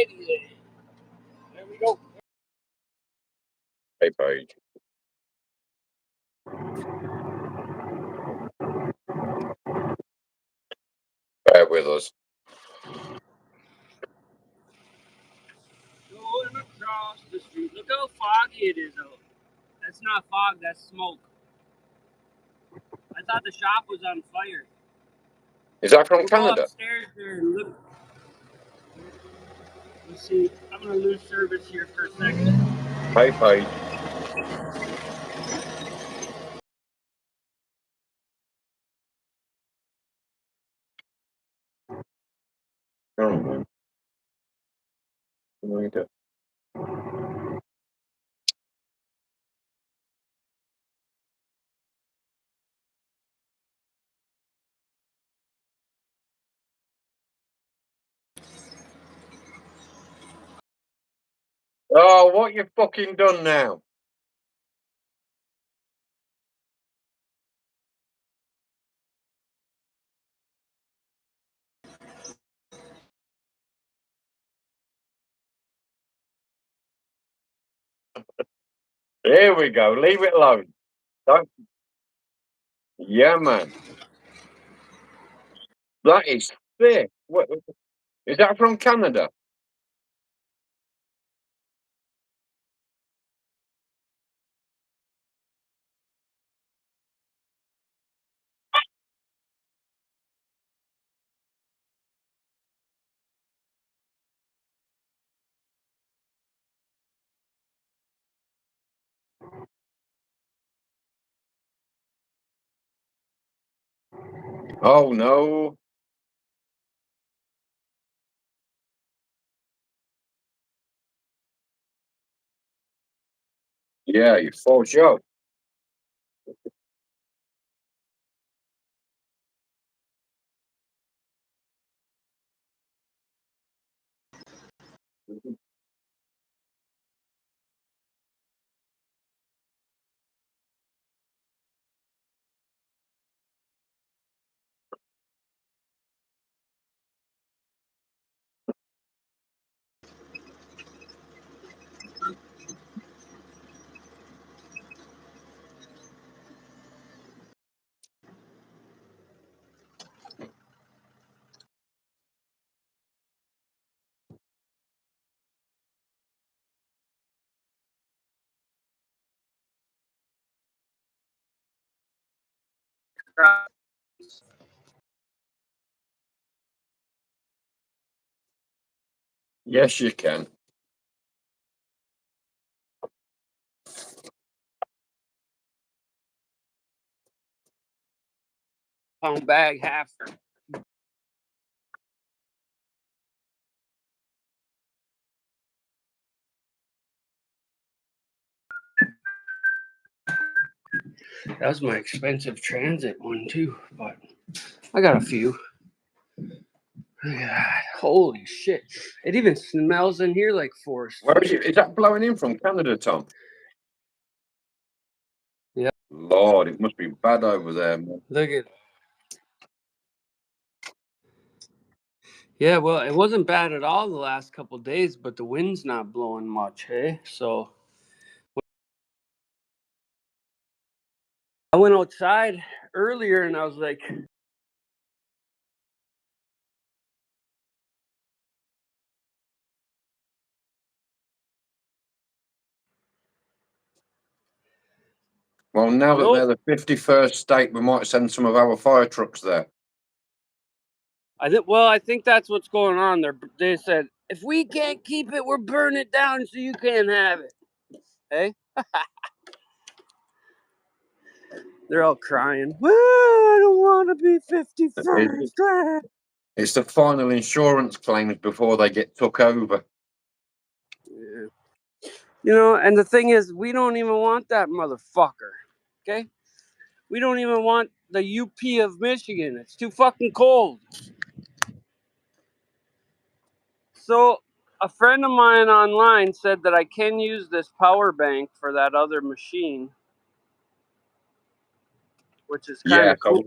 righty then. There we go. Hey, Paige. Bear with us. Going across the street. Look how foggy it is out. That's not fog, that's smoke. I thought the shop was on fire. Is that from We'll go Canada? upstairs there and look. Let's see. I'm going to lose service here for a second. Hey, Paige. Oh, oh, what you fucking done now? Here we go. Leave it alone. Don't. Yeah, man. That is thick. What, is that from Canada? Oh, no. Yeah, you full show. Yes, you can. Pound bag, half. That was my expensive transit one too, but I got a few. God, holy shit. It even smells in here like forest. Where is it? Is that blowing in from Canada, Tom? Yeah. Lord, it must be bad over there, man. Look at. Yeah, well, it wasn't bad at all the last couple of days, but the wind's not blowing much, hey? So I went outside earlier and I was like, Well, now that Nope. they're the 51st state, we might send some of our fire trucks there. I think that's what's going on. They said, if we can't keep it, we'll burn it down so you can't have it. Hey? They're all crying. Well, I don't want to be 51st. It's the final insurance claims before they get took over. Yeah. You know, and the thing is, we don't even want that motherfucker. Okay? We don't even want the UP of Michigan. It's too fucking cold. So, a friend of mine online said that I can use this power bank for that other machine, which is kind of cool.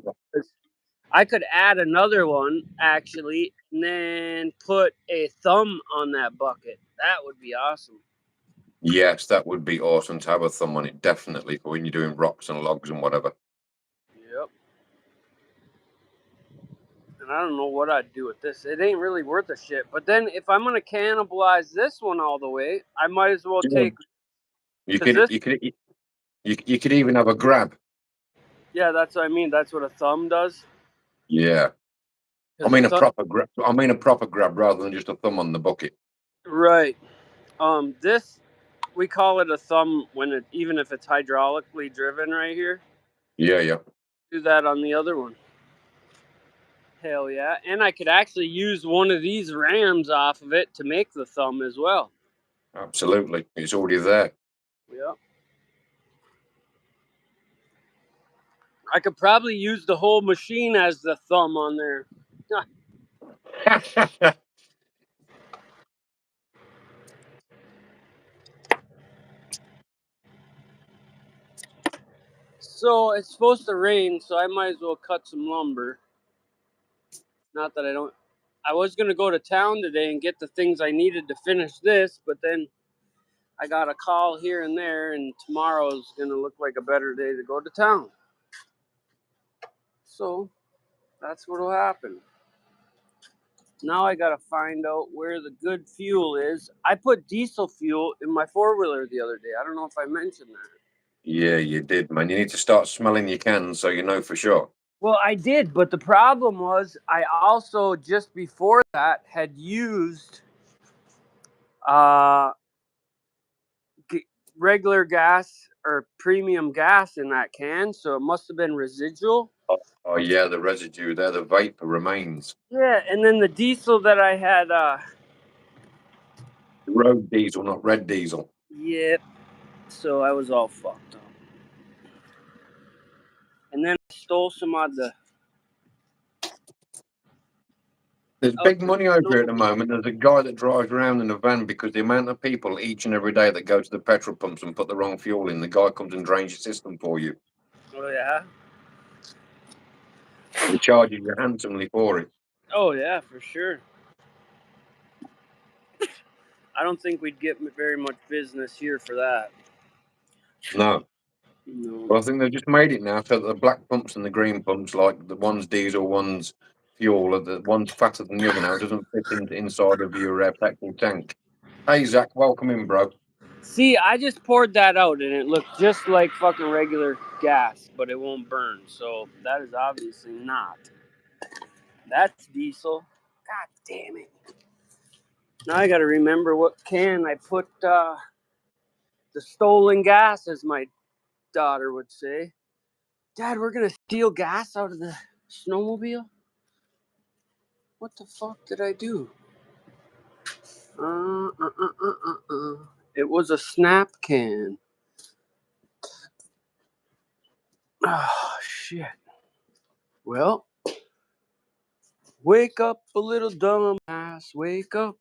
I could add another one, actually, and then put a thumb on that bucket. That would be awesome. Yes, that would be awesome to have a thumb on it, definitely, for when you're doing rocks and logs and whatever. Yep. And I don't know what I'd do with this. It ain't really worth a shit. But then if I'm going to cannibalize this one all the way, I might as well Yeah. take... You 'cause could, this- you could even have a grab. Yeah, that's what I mean. That's what a thumb does. Yeah. 'Cause I mean a a thumb- proper grab. I mean a proper grab rather than just a thumb on the bucket. Right. This, we call it a thumb when it, even if it's hydraulically driven right here. Yeah, yeah. Do that on the other one. Hell yeah. And I could actually use one of these rams off of it to make the thumb as well. Absolutely. It's already there. Yep. I could probably use the whole machine as the thumb on there. So it's supposed to rain, so I might as well cut some lumber. Not that I don't... I was going to go to town today and get the things I needed to finish this, but then I got a call here and there, and tomorrow's going to look like a better day to go to town. So that's what'll happen. Now I got to find out where the good fuel is. I put diesel fuel in my four-wheeler the other day. I don't know if I mentioned that. Yeah, you did, man. You need to start smelling your cans so you know for sure. Well, I did, but the problem was I also, just before that, had used regular gas or premium gas in that can, so it must have been residual. Oh yeah, the residue there, the vapor remains. Yeah, and then the diesel that I had, Road diesel, not red diesel. yep. So I was all fucked up. And then I stole some of the... There's big money over here at the moment. There's a guy that drives around in a van because the amount of people each and every day that go to the petrol pumps and put the wrong fuel in, the guy comes and drains your system for you. Oh, yeah? He charges you handsomely for it. Oh, yeah, for sure. I don't think we'd get very much business here for that. No. No. Well, I think they've just made it now so that the black pumps and the green pumps, like the one's diesel, one's fuel, the one's fatter than the other now, doesn't fit inside of your petrol tank. Hey, Zach, welcome in, bro. See, I just poured that out and it looked just like fucking regular gas, but it won't burn. So that is obviously not. That's diesel. God damn it. Now I got to remember what can I put the stolen gas, as my daughter would say. Dad, we're going to steal gas out of the snowmobile? What the fuck did I do? It was a snap can. Oh, shit. Well, wake up, a little dumbass. Wake up.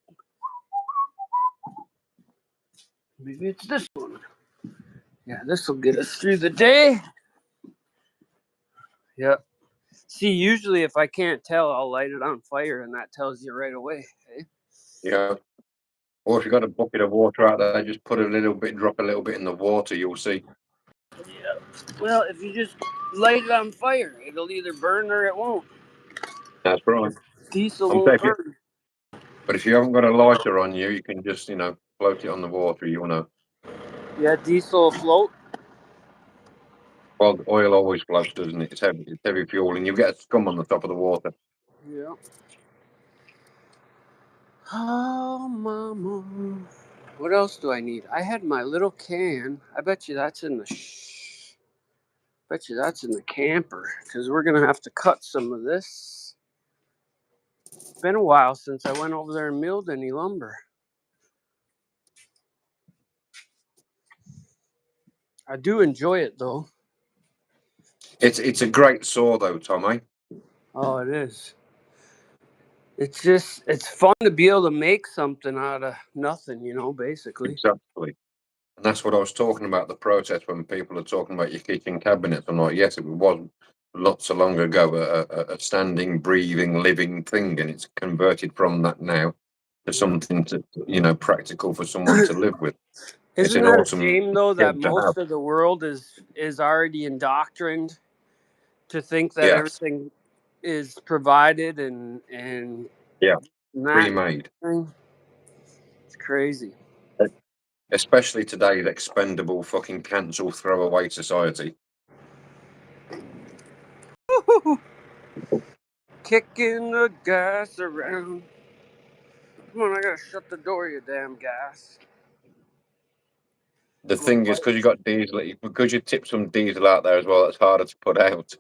Maybe it's this one. Yeah, this will get us through the day. Yep. See, usually if I can't tell, I'll light it on fire, and that tells you right away. Eh? Yeah. Or if you've got a bucket of water out there, just put a little bit, drop a little bit in the water, you'll see. Yeah. Well, if you just light it on fire, it'll either burn or it won't. That's right. Diesel I'm won't saying, burn. but if you haven't got a lighter on you, you can just, float it on the water. You want to. Yeah, diesel afloat. Well, oil always floats, doesn't it? It's heavy fuel, and you get a scum on the top of the water. Yeah. Oh, mama. What else do I need? I had my little can. I bet you that's in the camper, because we're gonna have to cut some of this. It's been a while since I went over there and milled any lumber. I do enjoy it though. It's a great saw though, Tommy. Oh, it is. It's fun to be able to make something out of nothing, basically. Exactly. And that's what I was talking about, the process when people are talking about your kitchen cabinets. I'm like, yes, it was not so long ago a standing, breathing, living thing, and it's converted from that now to something to practical for someone to live with. It's Isn't an that a awesome shame, though, that skill to have. most of the world is already indoctrined to think that Yes. everything is provided and Yeah, that pre-made. thing? It's crazy. Especially today's expendable fucking cancel throwaway society. Kicking the gas around. Come on, I gotta shut the door, you damn gas. The thing is, because you got diesel, because you tip some diesel out there as well, it's harder to put out.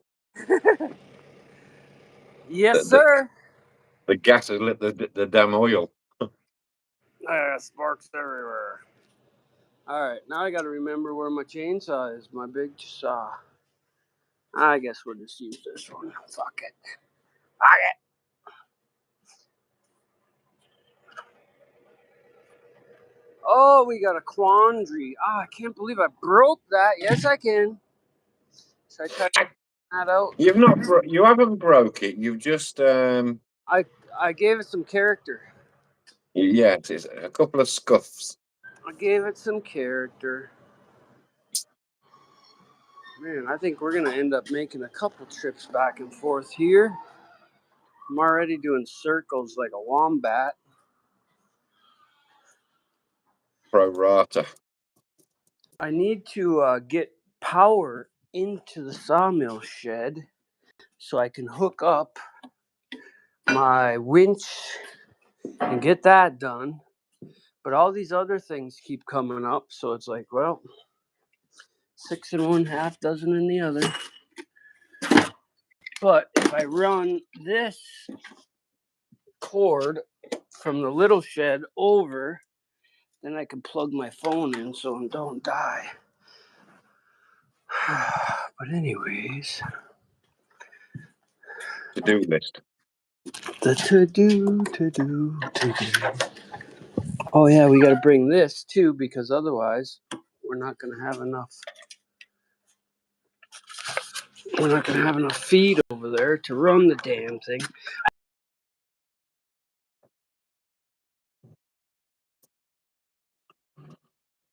Yes, sir. The gas has lit the damn oil. Sparks everywhere. Alright, now I gotta remember where my chainsaw is, my big saw. I guess we'll just use this one. Fuck it. Fuck it. Oh, we got a quandary. I can't believe I broke that. Yes, I can. Should I try that out? You haven't broke it. You've just I gave it some character. Yes, it's a couple of scuffs. I gave it some character. Man, I think we're gonna end up making a couple trips back and forth here. I'm already doing circles like a wombat. Pro rata. I need to get power into the sawmill shed so I can hook up my winch and get that done. But all these other things keep coming up, so it's like, well, 6 in one, half dozen in the other. But if I run this cord from the little shed over, then I can plug my phone in so I don't die. But anyways, To-do list. the to-do. Oh yeah, we got to bring this too because otherwise we're not going to have enough. We're not going to have enough feed over there to run the damn thing.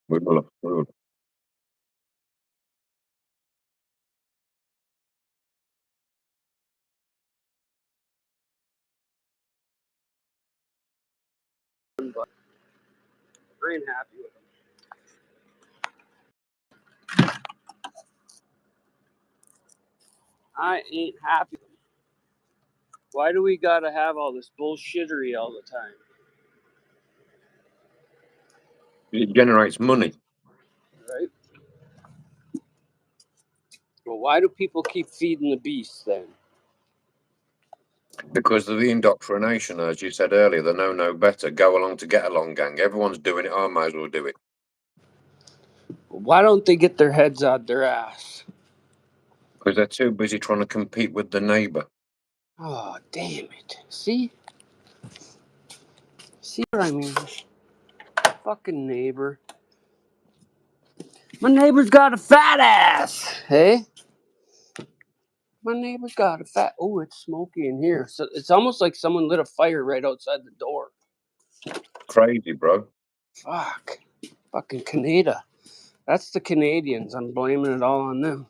We will. But I ain't happy with them. I ain't happy. Why do we got to have all this bullshittery all the time? It generates money. Right? Well, why do people keep feeding the beast then? Because of the indoctrination, as you said earlier, the no better, go along to get along gang. Everyone's doing it, I might as well do it. Why don't they get their heads out their ass? Because they're too busy trying to compete with the neighbour. Oh, damn it. See what I mean? Fucking neighbor. My neighbor's got a fat ass. Hey? My neighbor's got a fat... Oh, it's smoky in here. So it's almost like someone lit a fire right outside the door. Crazy, bro. Fuck. Fucking Canada. That's the Canadians. I'm blaming it all on them.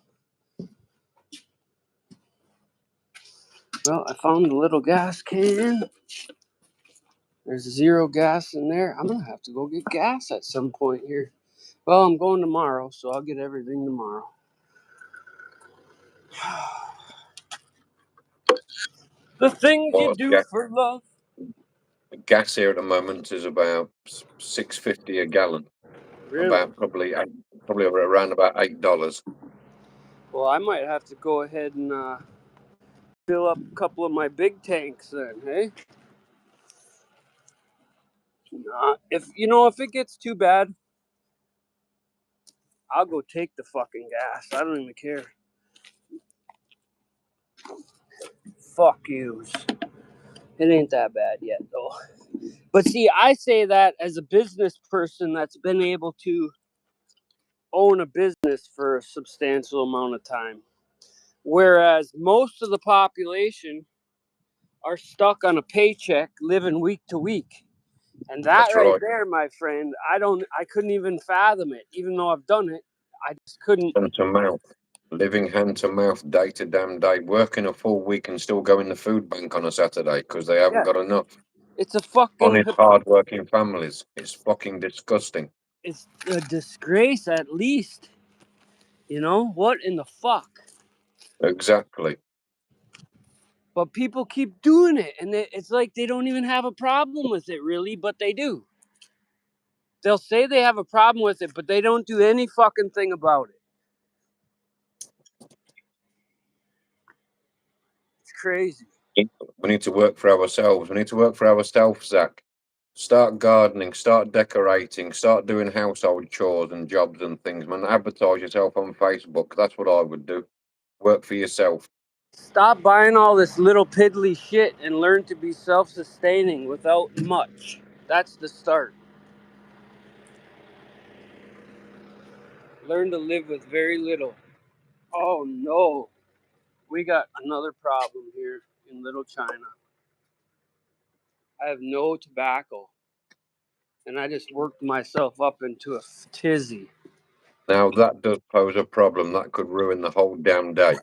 Well, I found the little gas can. There's 0 gas in there. I'm going to have to go get gas at some point here. Well, I'm going tomorrow, so I'll get everything tomorrow. The things you do for love. Gas here at the moment is about $6.50 a gallon. Really? About probably around about $8. Well, I might have to go ahead and fill up a couple of my big tanks then, hey? If it gets too bad, I'll go take the fucking gas. I don't even care. Fuck yous. It ain't that bad yet, though. But see, I say that as a business person that's been able to own a business for a substantial amount of time. Whereas most of the population are stuck on a paycheck, living week to week. And that That's right right. there, my friend, I couldn't even fathom it. Even though I've done it, I just couldn't. Hand to mouth. Living hand to mouth day to damn day. Working a full week and still going to food bank on a Saturday because they haven't Yeah, got enough. it's a fucking, Honest, hard-working families. It's fucking disgusting. it's a disgrace at least. You know, what in the fuck? Exactly. But people keep doing it, and it's like they don't even have a problem with it, really, but they do. They'll say they have a problem with it, but they don't do any fucking thing about it. It's crazy. We need to work for ourselves. We need to work for ourselves, Zach. Start gardening, start decorating, start doing household chores and jobs and things, man. Advertise yourself on Facebook. That's what I would do. Work for yourself. Stop buying all this little piddly shit and learn to be self-sustaining without much. That's the start. Learn to live with very little. Oh no, we got another problem here in Little China. I have no tobacco, and I just worked myself up into a tizzy. Now that does pose a problem. That could ruin the whole damn day.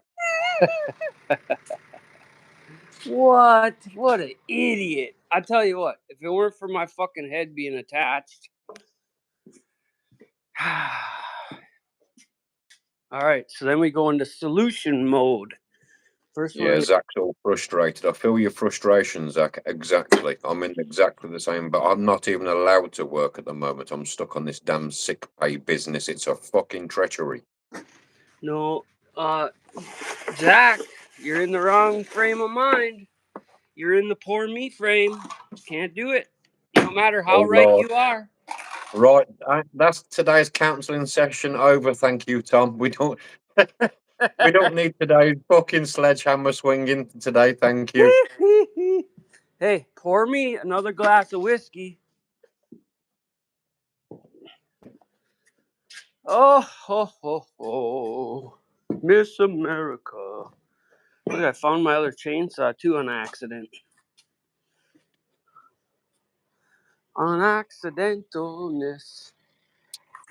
What? What an idiot. I tell you what, if it weren't for my fucking head being attached. All right, so then we go into solution mode. First Yeah, one. Zach's all frustrated. I feel your frustration, Zach. Exactly. I'm in exactly the same, but I'm not even allowed to work at the moment. I'm stuck on this damn sick pay business. It's a fucking treachery. No, Zach, you're in the wrong frame of mind. You're in the poor me frame. Can't do it. No matter how Oh, right Lord. you are. Right. That's today's counselling session over. Thank you, Tom. We don't need today's fucking sledgehammer swinging today. Thank you. Hey, pour me another glass of whiskey. Oh, ho, ho, ho. Miss America. Look, I found my other chainsaw too on accident. On accidentalness.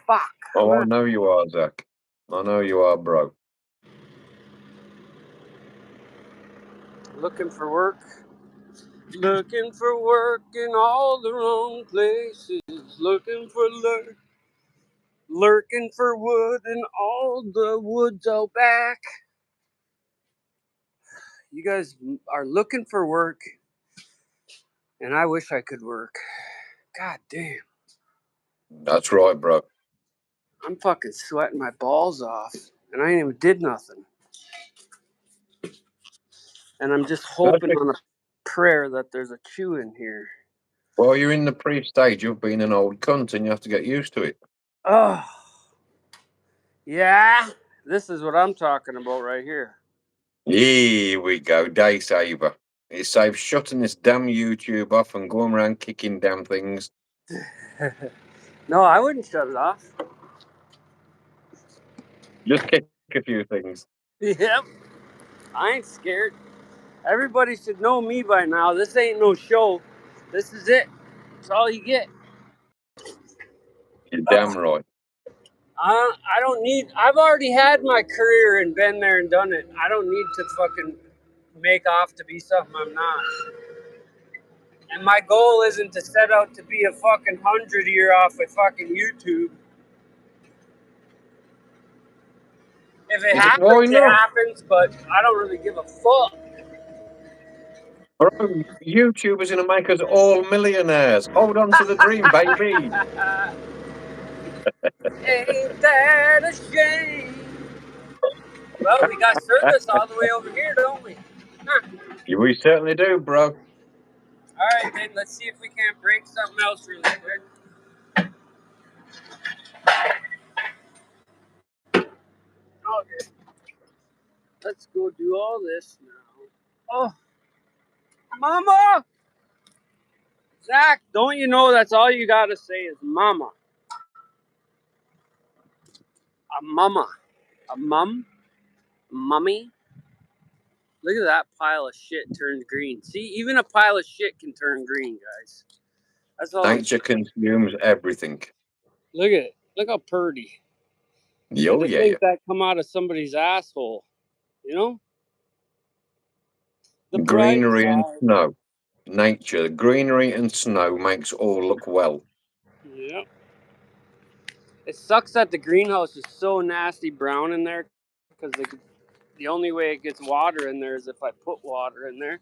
Fuck. Oh, I know you are, Zach. I know you are, bro. Looking for work. Looking for work in all the wrong places. Looking for lurking for wood in all the woods out back. You guys are looking for work, and I wish I could work. God damn. That's right, bro. I'm fucking sweating my balls off, and I ain't even did nothing. And I'm just hoping Perfect. on a prayer that there's a chew in here. Well, you're in the pre-stage. You've been an old cunt, and you have to get used to it. Oh, yeah. This is what I'm talking about right here. Here we go, day saver. It saves shutting this damn YouTube off and going around kicking damn things. No, I wouldn't shut it off. Just kick a few things. Yep. I ain't scared. Everybody should know me by now. This ain't no show. This is it. It's all you get. You're damn right. I don't need. I've already had my career and been there and done it. I don't need to fucking make off to be something I'm not. And my goal isn't to set out to be a fucking 100-year off of fucking YouTube. If it Why happens, it not? happens. But I don't really give a fuck. Bro, YouTubers gonna make us all millionaires. Hold on to the dream, baby. Ain't that a shame? Well, we got service all the way over here, don't we? Huh. We certainly do, bro. All right, then. Let's see if we can't break something else really quick. Okay. Let's go do all this now. Oh, Mama! Zach, don't you know that's all you gotta say is Mama? A mama. A mum? A mummy? Look at that pile of shit turned green. See, even a pile of shit can turn green, guys. That's all. Nature consumes everything. Look at it. Look how pretty. Oh, The yeah, things that come out of somebody's asshole. You know? The bright greenery and side. snow. Nature, greenery and snow makes all look well. Yep. It sucks that the greenhouse is so nasty brown in there because the only way it gets water in there is if I put water in there.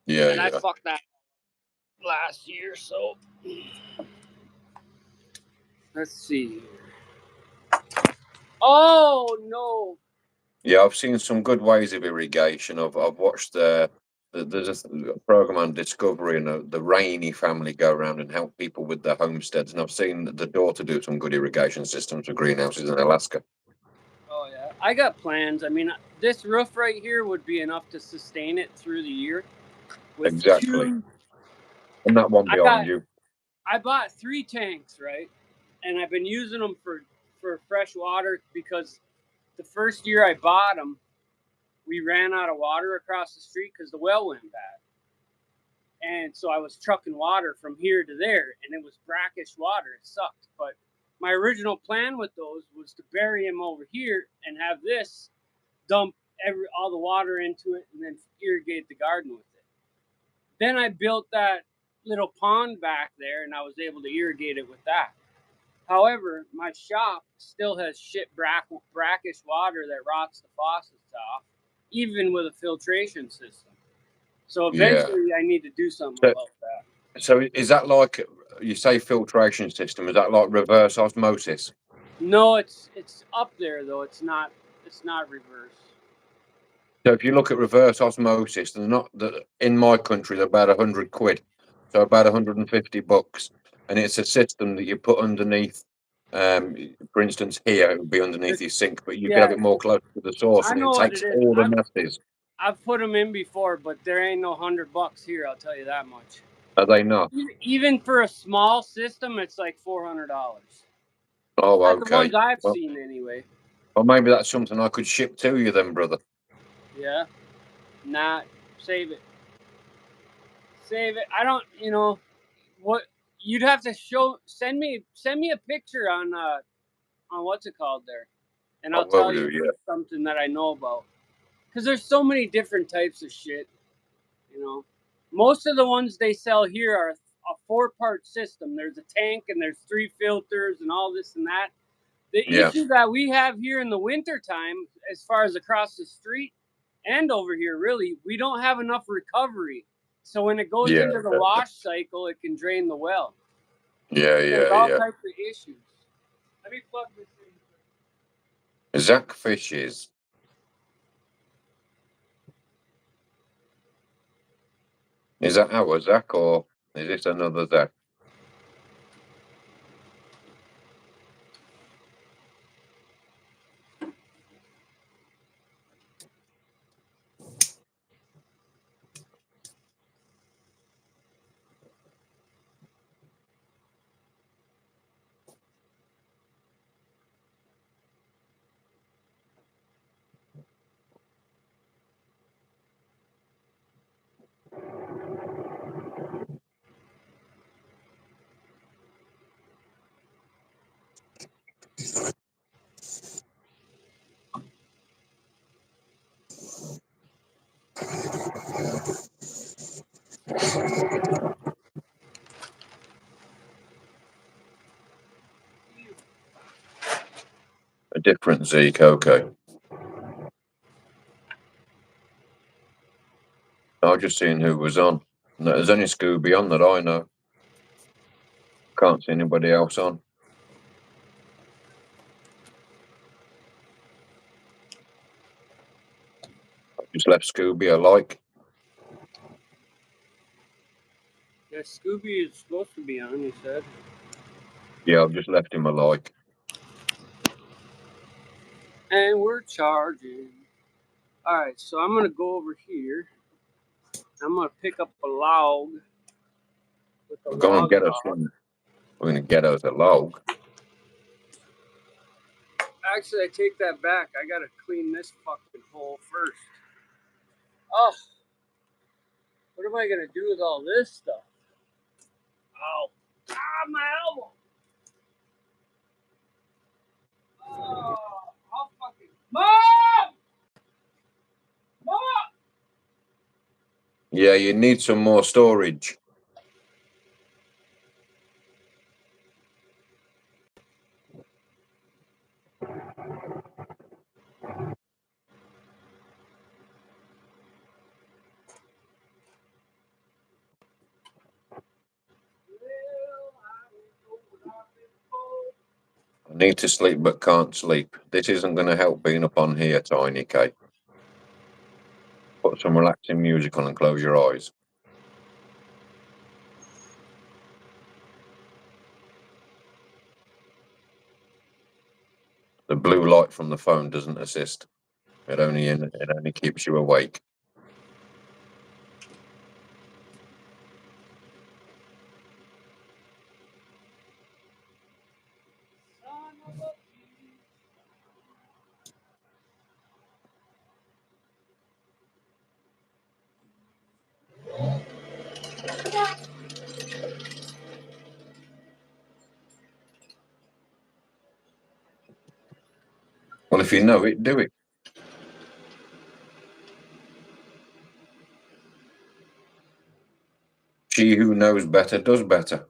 Yeah, And I yeah. fucked that last year, so let's see. Oh no! Yeah, I've seen some good ways of irrigation. I've watched there's a program on Discovery, and the Rainey family go around and help people with their homesteads. And I've seen the daughter do some good irrigation systems for greenhouses in Alaska. Oh yeah, I got plans. I mean, this roof right here would be enough to sustain it through the year. With Exactly. And that one behind you. I bought 3 tanks, right? And I've been using them for fresh water because the first year I bought them, we ran out of water across the street because the well went bad. And so I was trucking water from here to there, and it was brackish water. It sucked. But my original plan with those was to bury them over here and have this dump all the water into it and then irrigate the garden with it. Then I built that little pond back there, and I was able to irrigate it with that. However, my shop still has shit brackish water that rots the faucets off, even with a filtration system. So eventually, I need to do something about that. So is that like, you say filtration system? Is that like reverse osmosis? No, it's up there though. It's not reverse. So if you look at reverse osmosis, they're not in my country. They're about £100, so about $150, and it's a system that you put underneath. For instance, here it would be underneath your sink, but you can have it more close to the source, and it takes all the messes. I've put them in before, but there ain't no $100 here. I'll tell you that much. Are they not? Even for a small system, it's like $400. Oh, That's okay. the ones I've seen anyway. Well, maybe that's something I could ship to you then, brother. Yeah. Nah, save it. Save it. I don't, what you'd have to send me a picture on what's it called there, and I'll tell you something that I know about. Because there's so many different types of shit, Most of the ones they sell here are a 4-part system. There's a tank and there's 3 filters and all this and that. The issue that we have here in the wintertime, as far as across the street and over here, really, we don't have enough recovery. So when it goes into the wash cycle, it can drain the well. There's all types of issues. Let me plug this in. Zach Fishes. Is that our Zach, or is this another Zach? A different Zeke, okay. I was just seeing who was on. There's only Scooby on that I know. Can't see anybody else on. I just left Scooby a like. Yeah, Scooby is supposed to be on, he said. Yeah, I've just left him a like. And we're charging. Alright, so I'm going to go over here. I'm going to pick up a log. We're going to get us one. We're going to get us a log. Actually, I take that back. I got to clean this fucking hole first. Oh, what am I gonna do with all this stuff? Oh, my elbow. Oh, I'll fucking Mom! Mom! Yeah, you need some more storage. I need to sleep but can't sleep. This isn't going to help being up on here, Tiny K. Put some relaxing music on and close your eyes. The blue light from the phone doesn't assist. It only keeps you awake. Well, if you know it, do it. She who knows better does better.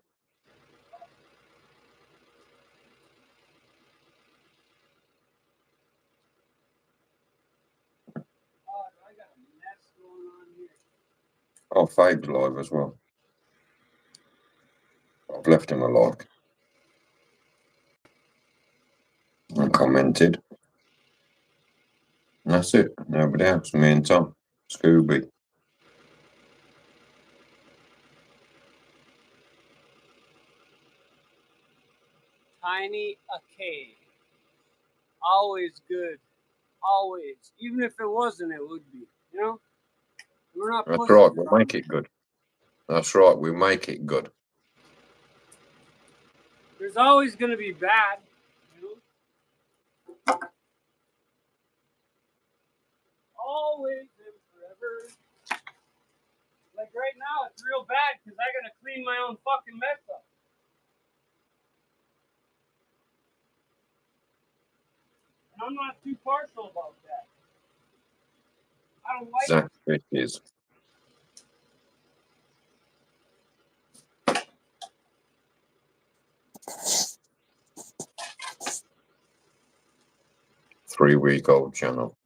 Oh, Fabe's live as well. I've left him a like. And commented. And that's it. Nobody else. Me and Tom. Scooby. Tiny a K. Always good. Always. Even if it wasn't, it would be. You know? We're not That's pushing right. it We'll on. make it good. That's right. We make it good. There's always going to be bad. You know? Always and forever. Like right now, it's real bad because I got to clean my own fucking mess up. And I'm not too partial about that. I don't like Zach Fishes. Three-week-old channel.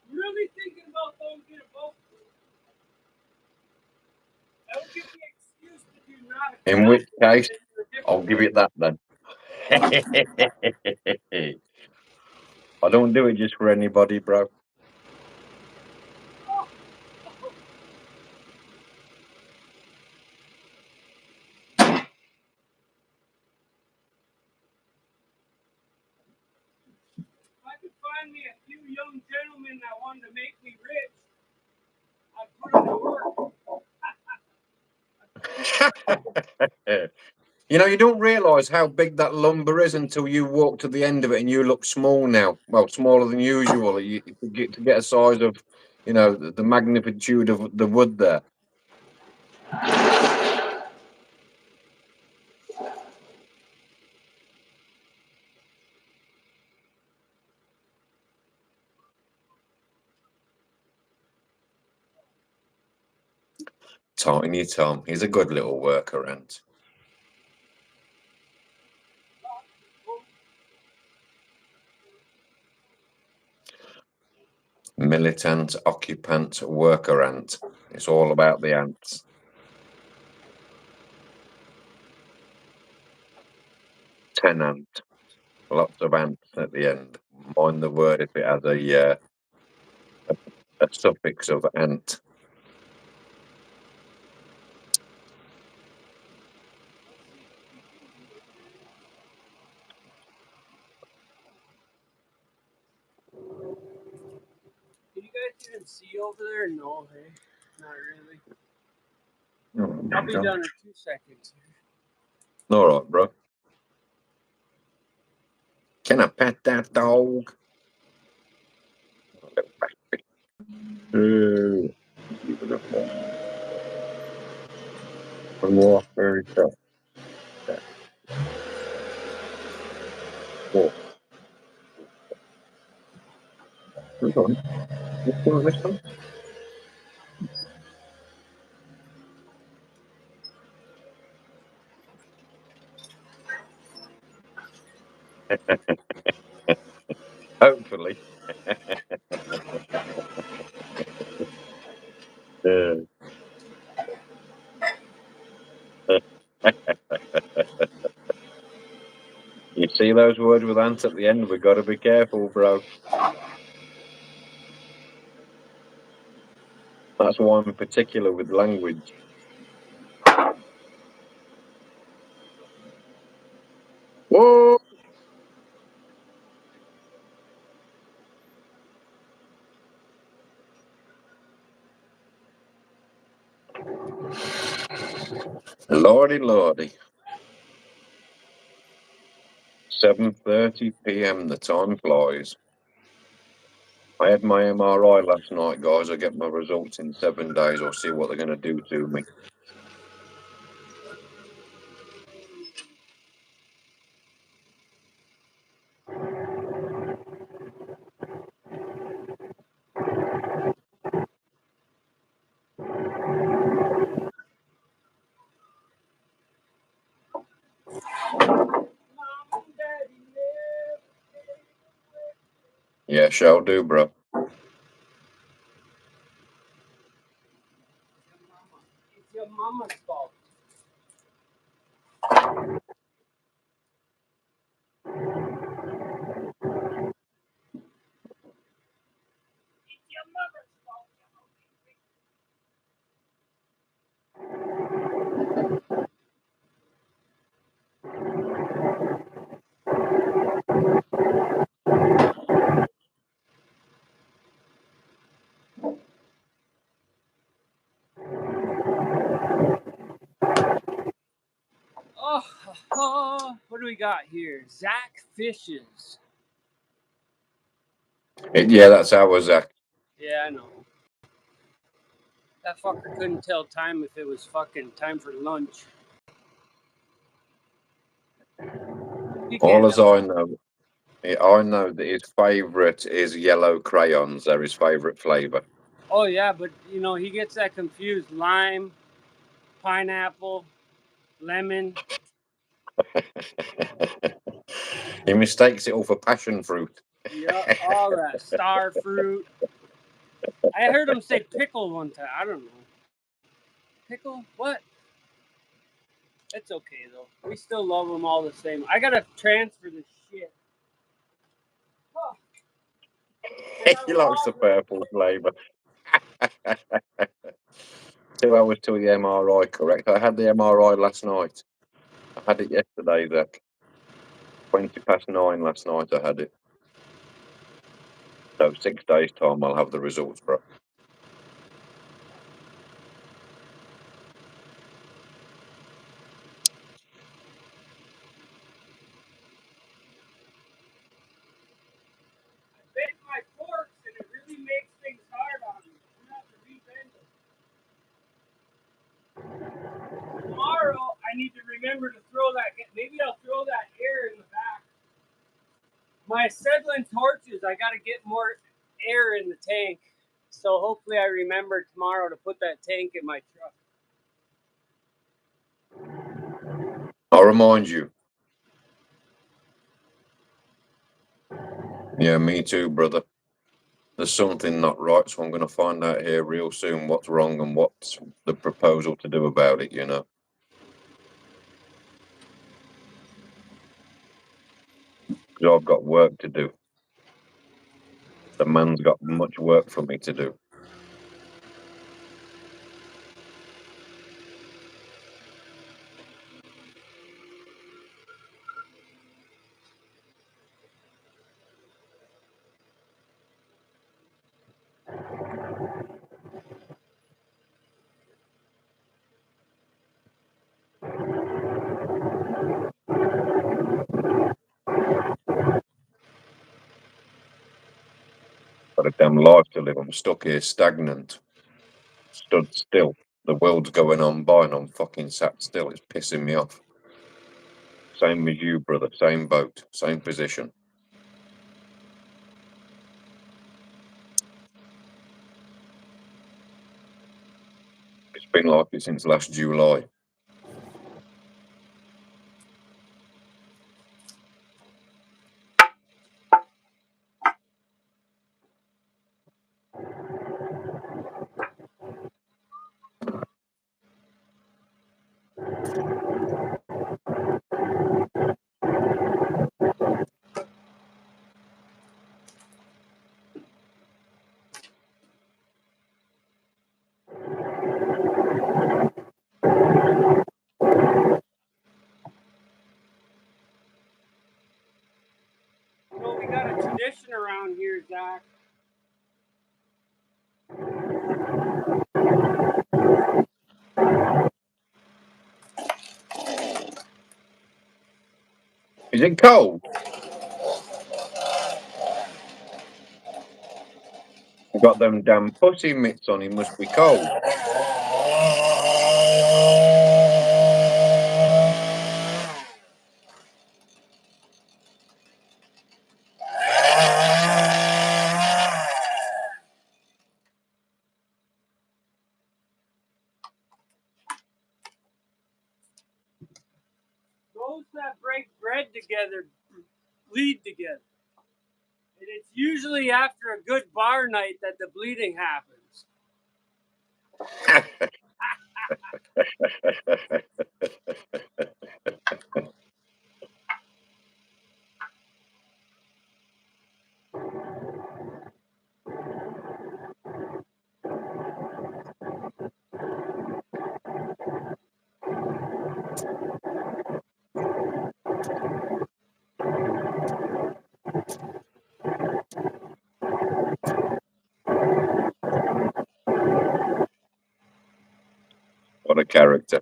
Really thinking about don't get a vote. That would give me an excuse to do not. In which case, I'll give it that then. I don't do it just for anybody, bro. If I could find me a few young gentlemen that wanted to make me rich, I'd put them to work. You know, you don't realise how big that lumber is until you walk to the end of it and you look small now. Well, smaller than usual. You to get a size of, you know, the magnitude of the wood there. Tiny Tom, he's a good little worker ant. Militant, occupant, worker ant. It's all about the ants. Tenant. Lots of ants at the end. Mind the word if it has a suffix of ant. see over there? No, hey, not really. Oh, I'll be God. done in 2 seconds. All right, bro. Can I pet that dog? Beautiful. And walk very tough. Walk. Hold on. What's going on this one? Hopefully. You see those words with ants at the end? We've got to be careful, bro. That's why I'm particular with language. Whoa! Lordy, lordy. 7:30 p.m. The time flies. I had my MRI last night, guys. I get my results in 7 days. I'll see what they're going to do to me. Yeah, shall do, bro. It's your mama's fault. Oh, what do we got here? Zach Fishes. Yeah, that's our Zach. Yeah, I know. That fucker couldn't tell time if it was fucking time for lunch. You All can't as tell. I know that his favourite is yellow crayons. They're his favourite flavour. Oh yeah, but you know he gets that confused. Lime, pineapple, lemon. He mistakes it all for passion fruit. Yeah, all that. Star fruit. I heard him say pickle one time. I don't know. Pickle? What? It's okay though. We still love them all the same. I gotta transfer this shit. Oh, He likes the purple flavour. 2 hours till the MRI, correct? I had the MRI last night. I had it yesterday, Zach. 9:20 last night I had it. So 6 days' time I'll have the results, bro. I bent my forks and it really makes things hard on me. I'm gonna have to rebend them. Tomorrow I need to remember to throw that. Maybe I'll throw that air in the back. My acetylene torches. I gotta get more air in the tank. So hopefully I remember tomorrow to put that tank in my truck. I'll remind you. Yeah, me too, brother. There's something not right, so I'm going to find out here real soon what's wrong and what's the proposal to do about it, you know. Because I've got work to do. The man's got much work for me to do. got a damn life to live. I'm stuck here, stagnant, stood still. The world's going on by, and I'm fucking sat still. It's pissing me off. Same as you, brother. Same boat, same position. It's been like it since last July. You know, we got a tradition around here, Zach. Is it cold? I've got them damn pussy mitts on. It must be cold. Those that break bread together bleed together. And it's usually after a good bar night that the bleeding happens. What a character.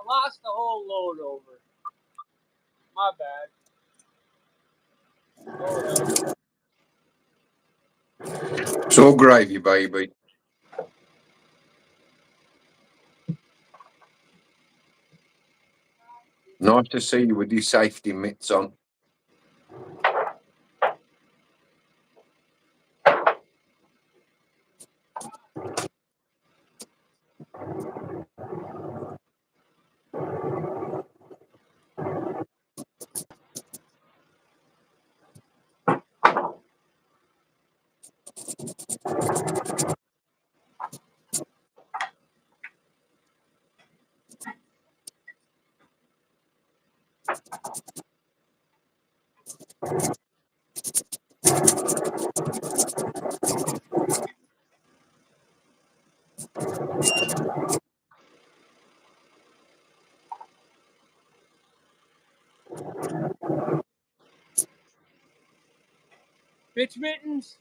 I lost the whole load over. My bad. Go ahead. It's all gravy, baby. Nice to see you with your safety mitts on. Bitch mittens.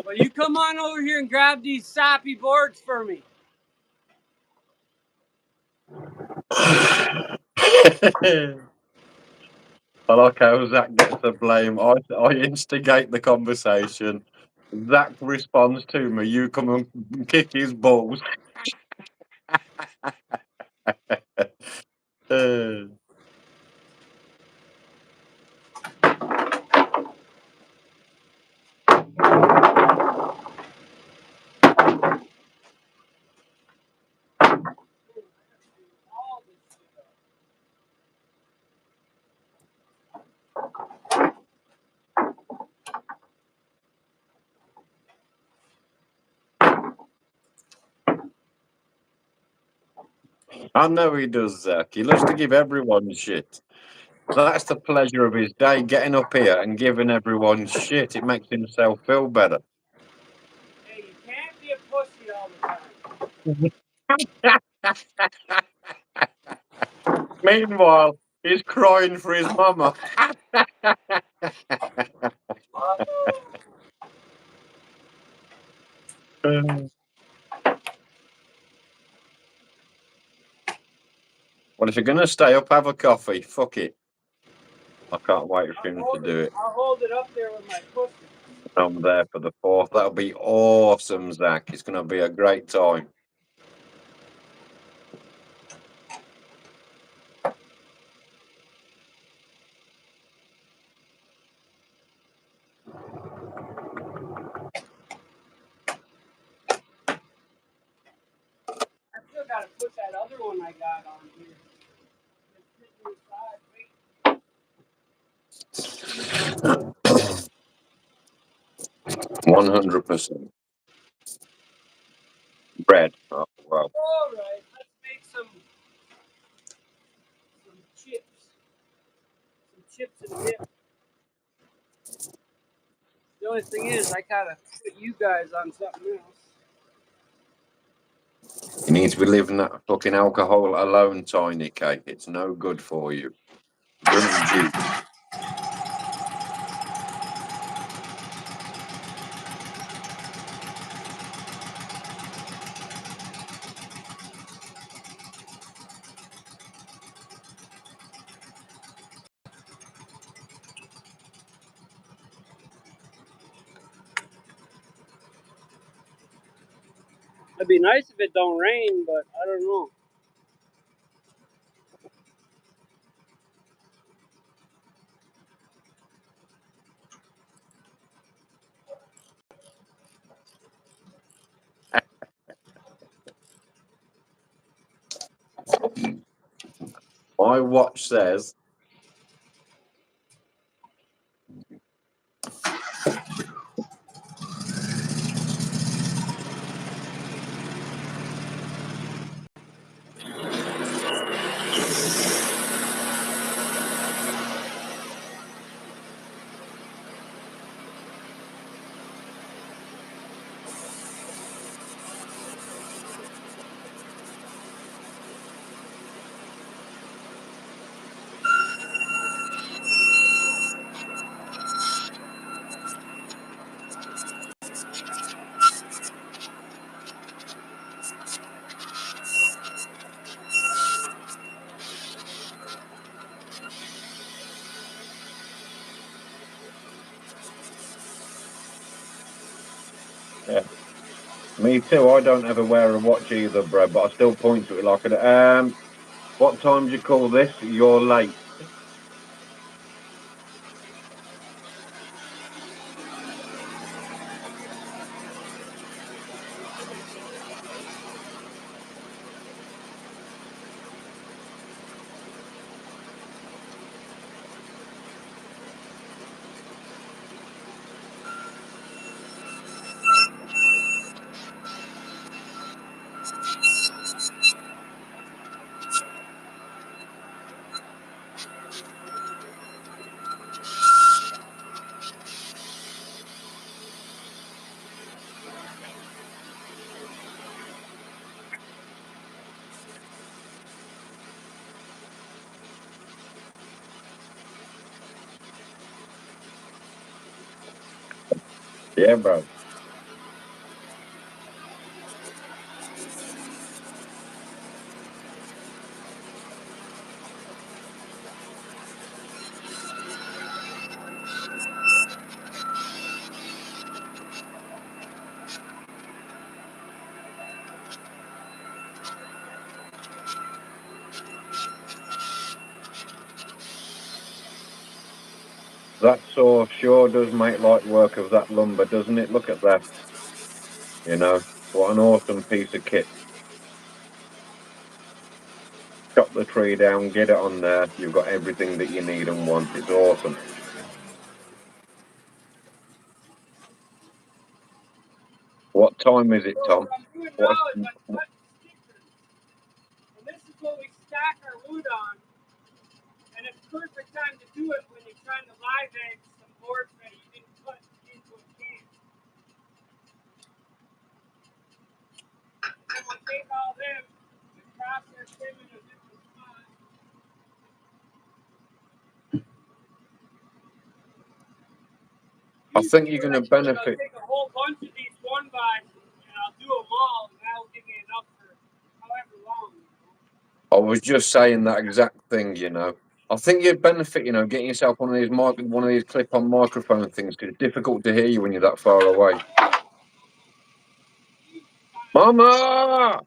Well, you come on over here and grab these sappy boards for me. I like how Zach gets the blame. I instigate the conversation. Zach responds to me. You come and kick his balls. I know he does, Zach. He loves to give everyone shit. That's the pleasure of his day, getting up here and giving everyone shit. It makes himself feel better. Hey, you can't be a pussy all the time. Meanwhile, he's crying for his mama. Well, if you're going to stay up, have a coffee. Fuck it. I can't wait for him to do it. I'll hold it up there with my pussy. I'm there for the 4th. That'll be awesome, Zach. It's going to be a great time. I still gotta put that other one I got on here. It's 100%. Bread. Oh, well. all right. Let's make some chips. Some chips and dip. The only thing is, I gotta put you guys on something else. You need to be leaving that fucking alcohol alone, Tiny Cake. It's no good for you. Drink juice. It'd be nice if it don't rain, but I don't know. My watch says yeah. Me too. I don't ever wear a watch either, bro, but I still point to it like it. What time do you call this? You're late. Yeah, bro. That saw sure does make light work of that lumber, doesn't it? Look at that. You know, what an awesome piece of kit. Chop the tree down, get it on there. You've got everything that you need and want. It's awesome. What time is it, Tom? What I'm doing now is I cut stickers. And this is what we stack our wood on. And it's perfect time to do it when you're trying to live edge some boards that you didn't cut into a can. And we'll take all them and process them in a different spot. I think you're going to benefit. I'll take a whole bunch of these one buys and I'll do them all, and that'll give me enough for however long. I was just saying that exact thing, you know. I think you'd benefit, you know, getting yourself one of these clip-on microphone things, because it's difficult to hear you when you're that far away. Mama!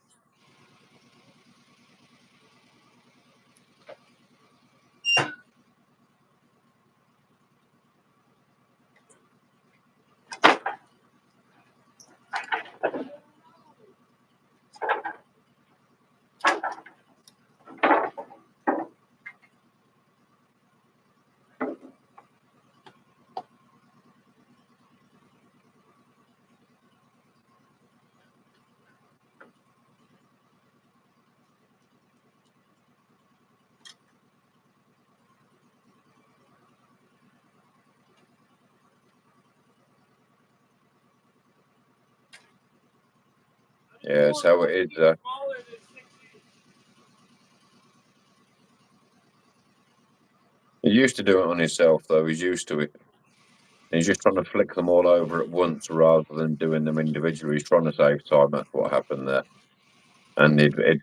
Yeah, that's how it is. He used to do it on himself, though. He's used to it. He's just trying to flick them all over at once rather than doing them individually. He's trying to save time. That's what happened there. And it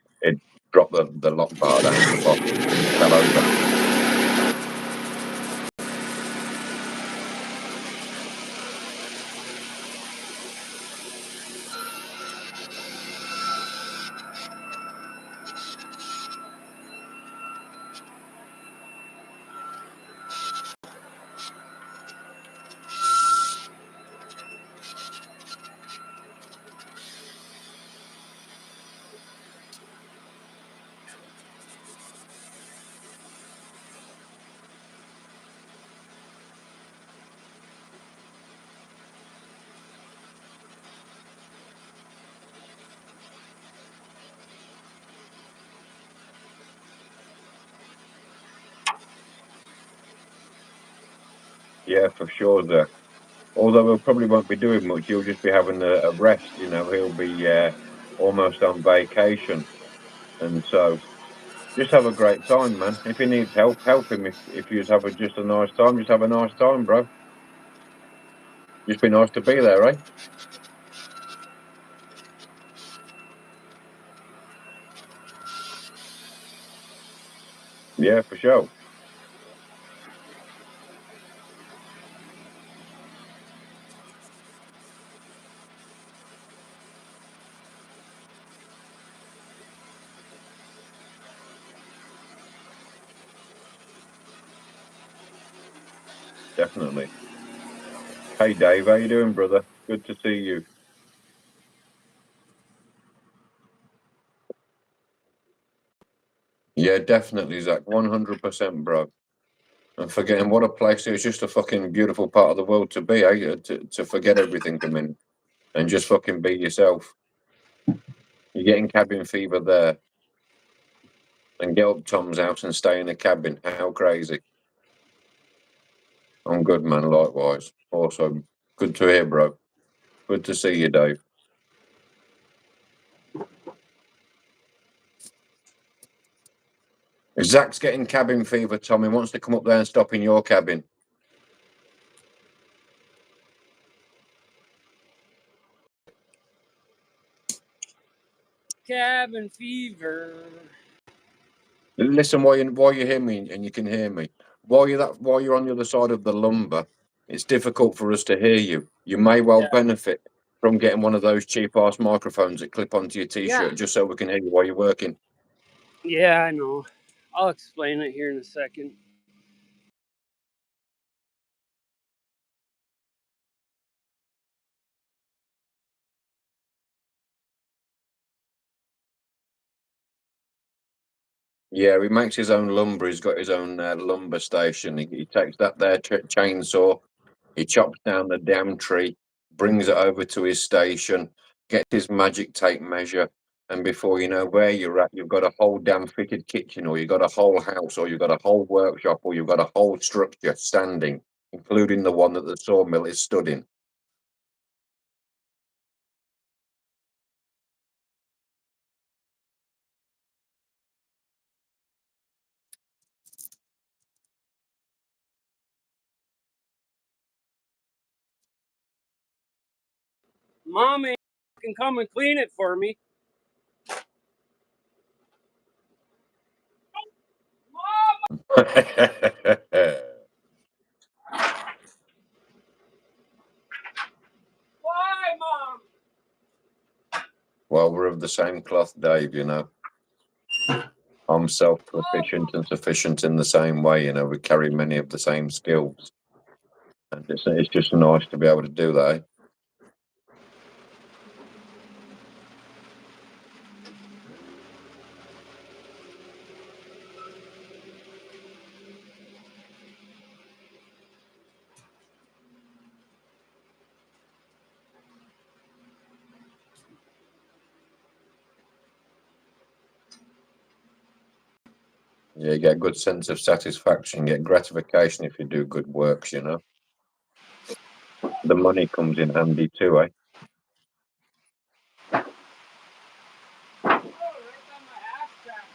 dropped the lock bar down to the bottom. It fell over. Yeah, for sure, Zach. Although he'll probably won't be doing much. He'll just be having a rest. You know, he'll be almost on vacation, and so just have a great time, man. If he needs help, help him. If you just have just a nice time, just have a nice time, bro. Just be nice to be there, eh? Yeah, for sure. Definitely. Hey, Dave, how you doing, brother? Good to see you. Yeah, definitely, Zach. 100%, bro. And forgetting what a place it is, just a fucking beautiful part of the world to be, eh? To forget everything a minute and just fucking be yourself. You're getting cabin fever there. And get up Tom's house and stay in a cabin. How crazy. I'm good, man, likewise. Also, good to hear, bro. Good to see you, Dave. Zach's getting cabin fever, Tom. He wants to come up there and stop in your cabin. Cabin fever. Listen, while you hear me and you can hear me, while you're on the other side of the lumber, it's difficult for us to hear you. You may well benefit from getting one of those cheap ass microphones that clip onto your t-shirt just so we can hear you while you're working. Yeah, I know. I'll explain it here in a second. Yeah, he makes his own lumber. He's got his own lumber station. He takes that there chainsaw, he chops down the damn tree, brings it over to his station, gets his magic tape measure, and before you know where you're at, you've got a whole damn fitted kitchen, or you've got a whole house, or you've got a whole workshop, or you've got a whole structure standing, including the one that the sawmill is stood in. Mom ain't can come and clean it for me. Why, Mom? Well, we're of the same cloth, Dave, you know. I'm self-sufficient and sufficient in the same way, you know. We carry many of the same skills. And it's just nice to be able to do that. Eh? Yeah, you get a good sense of satisfaction, get gratification if you do good works, you know. The money comes in handy too, eh? Oh, right on my ass crack.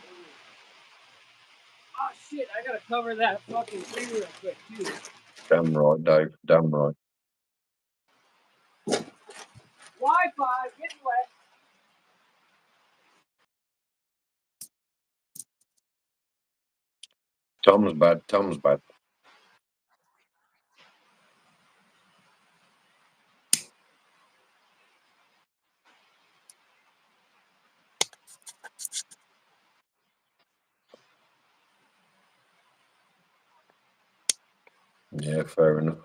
Oh shit! I gotta cover that fucking tree real quick too. Damn right, Dave. Damn right. Wi-Fi getting wet. Tom's bad. Tom's bad. Yeah, fair enough.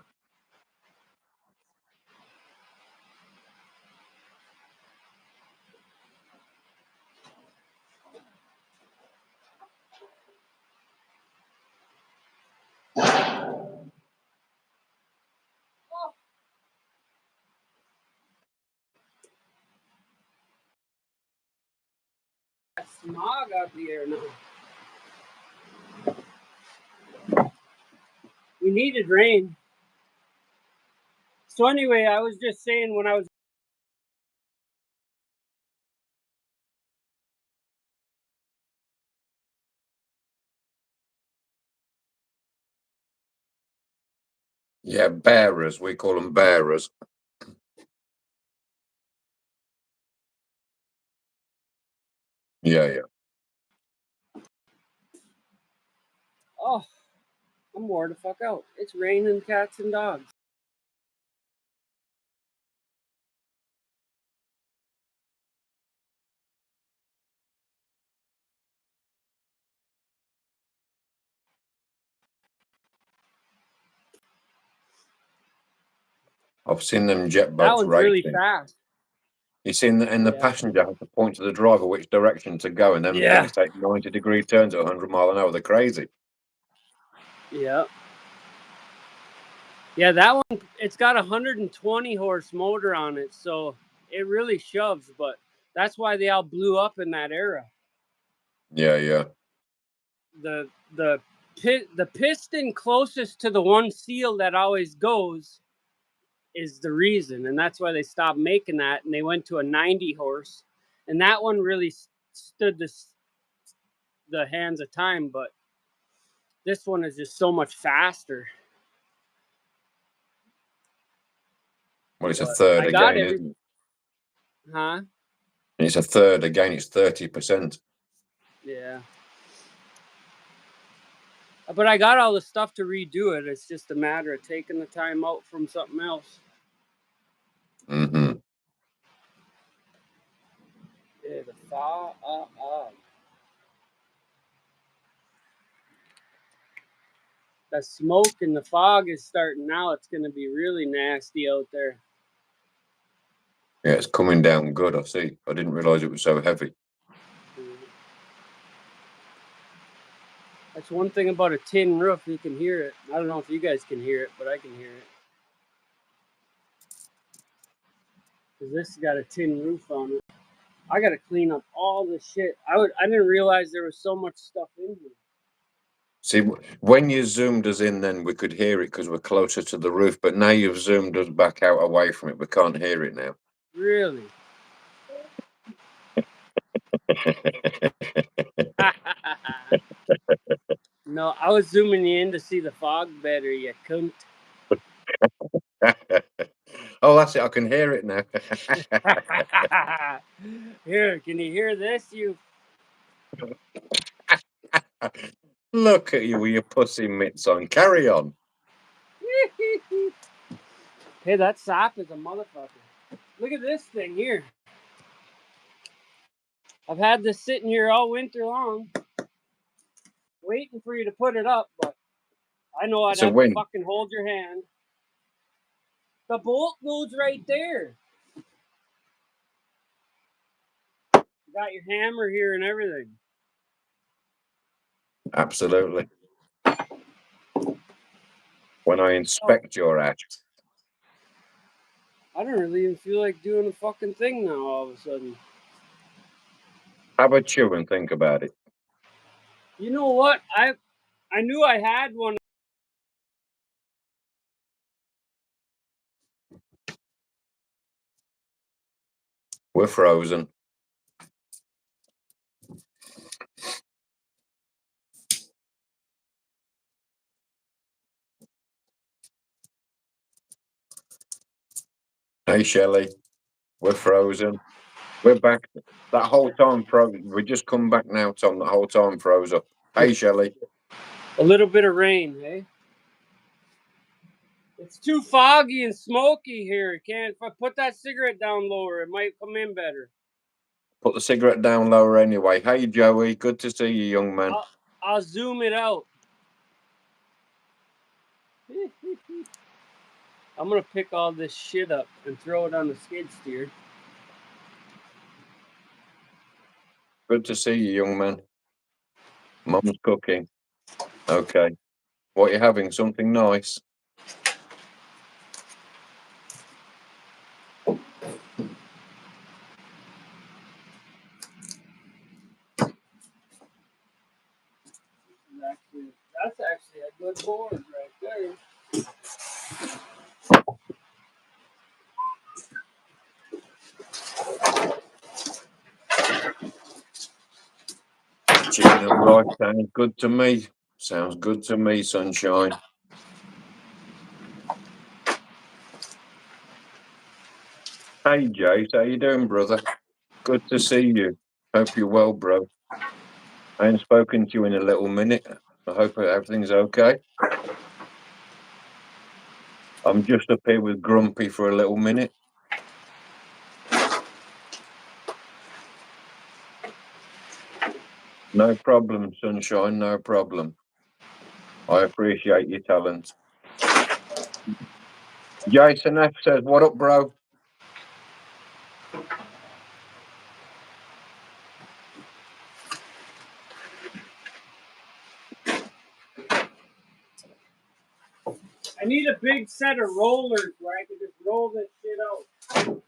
Smog out the air now. We needed rain. So anyway, I was just saying when I was Yeah, bearers. We call them bearers. Yeah, yeah. oh, I'm wore the fuck out. It's raining cats and dogs. I've seen them jet That boats one's really racing. fast. You see, in the Yeah. passenger has to point to the driver which direction to go, and them Yeah. things take 90-degree turns at 100 mile an hour. They're crazy. Yeah. Yeah, that one, it's got a 120 horse motor on it, so it really shoves, but that's why they all blew up in that era. Yeah, yeah. The piston closest to the one seal that always goes is the reason, and that's why they stopped making that, and they went to a 90 horse, and that one really stood the hands of time, but this one is just so much faster. Well, it's a But third I got again, every, isn't it? huh? And it's a third again. It's 30%. Yeah. But I got all the stuff to redo it. It's just a matter of taking the time out from something else. Mm-hmm. Yeah, the thaw. The smoke and the fog is starting now. It's going to be really nasty out there. Yeah, it's coming down good. I see. I didn't realise it was so heavy. That's one thing about a tin roof. You can hear it. I don't know if you guys can hear it, but I can hear it. Because this has got a tin roof on it. I got to clean up all this shit. I didn't realize there was so much stuff in here. See, when you zoomed us in, then we could hear it because we're closer to the roof. But now you've zoomed us back out away from it. We can't hear it now. Really? No, I was zooming you in to see the fog better, you cunt. Oh, that's it. I can hear it now. Here, can you hear this, you? Look at you with your pussy mitts on. Carry on. Hey, that sap is a motherfucker. Look at this thing here. I've had this sitting here all winter long, waiting for you to put it up, but I know I'd have to fucking hold your hand. The bolt goes right there. You got your hammer here and everything. Absolutely. When I inspect your act. I don't really even feel like doing a fucking thing now all of a sudden. Have a chew and think about it. You know what? I knew I had one. We're frozen. Hey, Shelley. We're frozen. We're back. That whole time frozen. We just come back now, Tom. The whole time froze up. Hey, Shelley. A little bit of rain, hey? It's too foggy and smoky here. If I put that cigarette down lower, it might come in better. Put the cigarette down lower anyway. Hey, Joey. Good to see you, young man. I'll zoom it out. I'm going to pick all this shit up and throw it on the skid steer. Good to see you, young man. Mum's cooking. Okay. What are you having? Something nice? That's actually a good board right there. Chicken and rice sounds good to me. Sounds good to me, sunshine. Hey, Jace. How you doing, brother? Good to see you. Hope you're well, bro. I ain't spoken to you in a little minute. I hope everything's okay. I'm just up here with Grumpy for a little minute. No problem, sunshine. No problem. I appreciate your talent. Jason F says, "What up, bro?" I need a big set of rollers where I can just roll this shit out.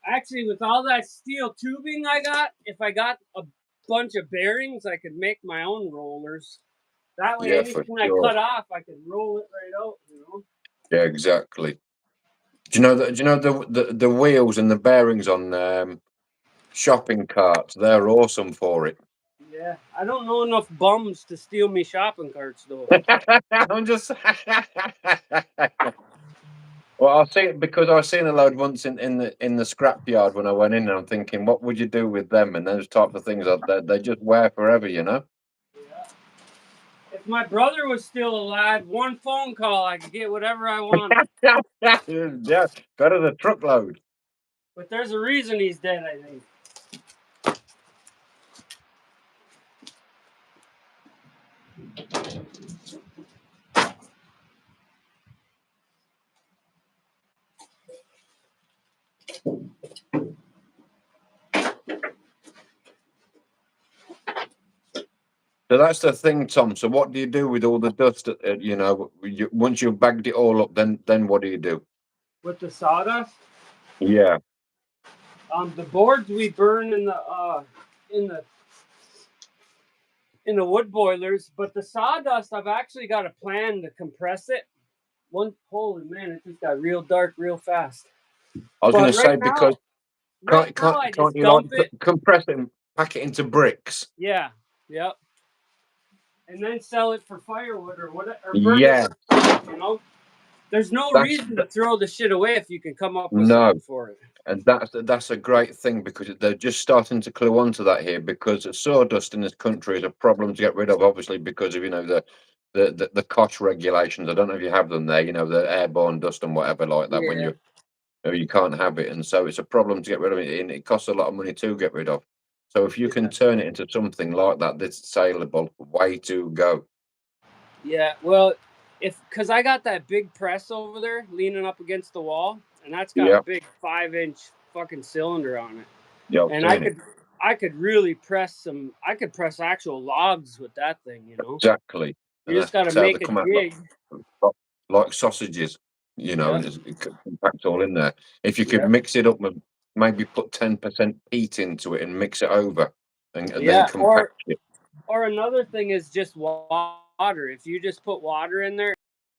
Actually, with all that steel tubing I got, if I got a bunch of bearings, I could make my own rollers. That way, anything I cut off, I could roll it right out, you know? Yeah, exactly. Do you know that? Do you know the wheels and the bearings on shopping carts? They're awesome for it. Yeah, I don't know enough bums to steal me shopping carts though. I'm just. Well, I've seen because I've seen a load once in the scrapyard when I went in, and I'm thinking, what would you do with them? And those type of things, they just wear forever, you know. Yeah. If my brother was still alive, one phone call, I could get whatever I wanted. Yeah, better the truckload. But there's a reason he's dead, I think. So that's the thing, Tom. So what do you do with all the dust? Once you've bagged it all up, then what do you do? With the sawdust, Yeah, the boards we burn in the in the wood boilers, but the sawdust I've actually got a plan to compress it. Holy man, it just got real dark real fast. I was But going to say because right now I can't just you like dump it. compress it and pack it into bricks? Yeah, yep. And then sell it for firewood or whatever, or burn Yeah, it. You know, there's no that's reason to throw the shit away if you can come up with no. something for it. And that's a great thing because they're just starting to clue onto that here because sawdust in this country is a problem to get rid of, obviously because of the cost regulations. I don't know if you have them there, the airborne dust and whatever like that when Yeah. you can't have it, and so it's a problem to get rid of it, and it costs a lot of money to get rid of. So if you can turn it into something like that that's saleable, way to go. Yeah, well, because I got that big press over there leaning up against the wall, and that's got a Yeah, big 5-inch fucking cylinder on it, yeah, I've and seen it. I could really press I could press actual logs with that thing, Exactly, You and just got to that's how they make a come out jig. like sausages, Yeah, and it's packed all in there. If you could yeah, mix it up, maybe put 10% peat into it and mix it over, and then yeah. compact it. Or another thing is just water. If you just put water in there,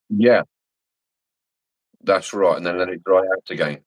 Yeah, that's right, and then let it dry out again.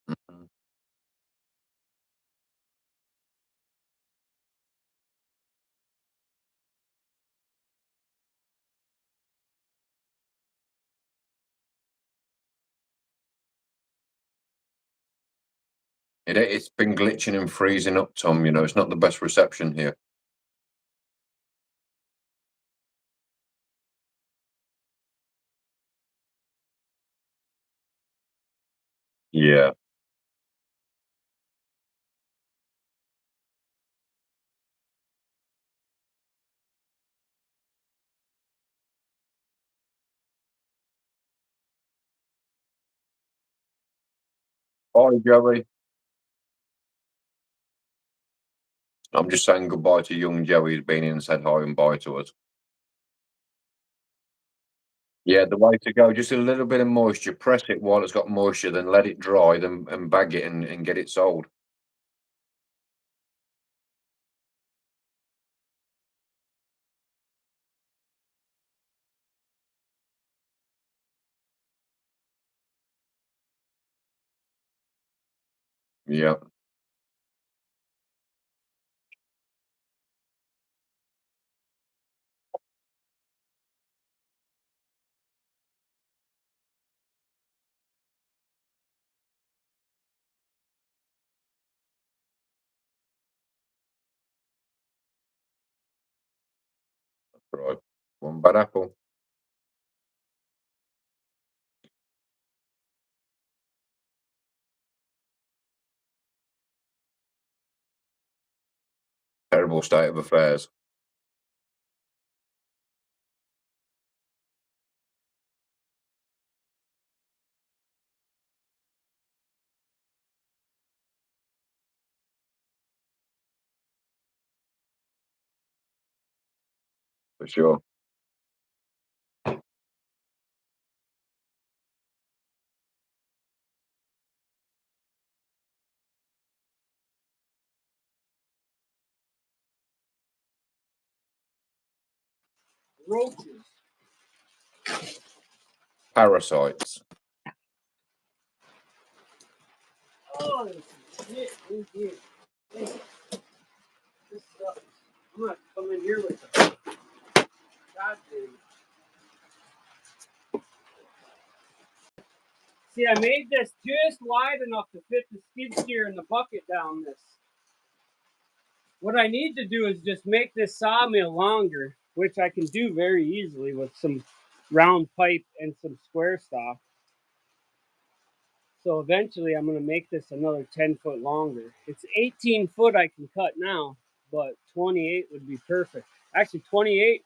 Mhm. It's been glitching and freezing up, Tom. It's not the best reception here. Yeah. Hi, Joey. I'm just saying goodbye to young Joey who's been in and said hi and bye to us. Yeah, the way to go, just a little bit of moisture. Press it while it's got moisture, then let it dry, then and bag it and get it sold. Yeah, right. One bad apple. Terrible state of affairs. For sure. Roaches. Parasites. Oh, there's some shit in here. Hey, this sucks. I'm gonna come in here with them. God damn. See, I made this just wide enough to fit the skid steer and the bucket down this. What I need to do is just make this sawmill longer, which I can do very easily with some round pipe and some square stock. So eventually I'm going to make this another 10 foot longer. It's 18 foot I can cut now, but 28 would be perfect. Actually, 28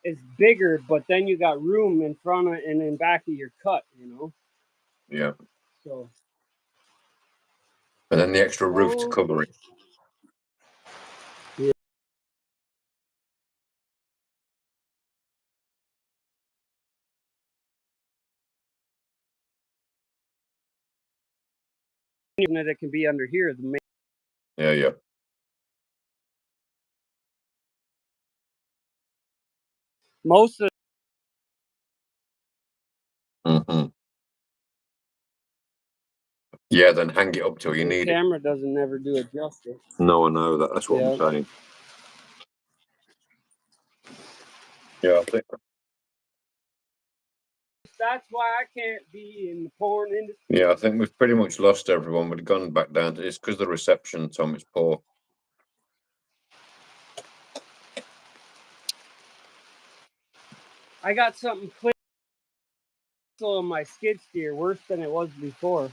is bigger, but then you got room in front of and in back of your cut, you know? Yeah. So. And then the extra roof to cover it. Yeah. That it can be under here. The main. Yeah, yeah. Most of. Mm-hmm. Yeah, then hang it up till you the need it. camera doesn't never do it justice. No, I know that. That's what I'm saying. Yeah, I think. That's why I can't be in the porn industry. Yeah, I think we've pretty much lost everyone. We've gone back down to it's because the reception, Tom, is poor. I got something clear on my skid steer, worse than it was before.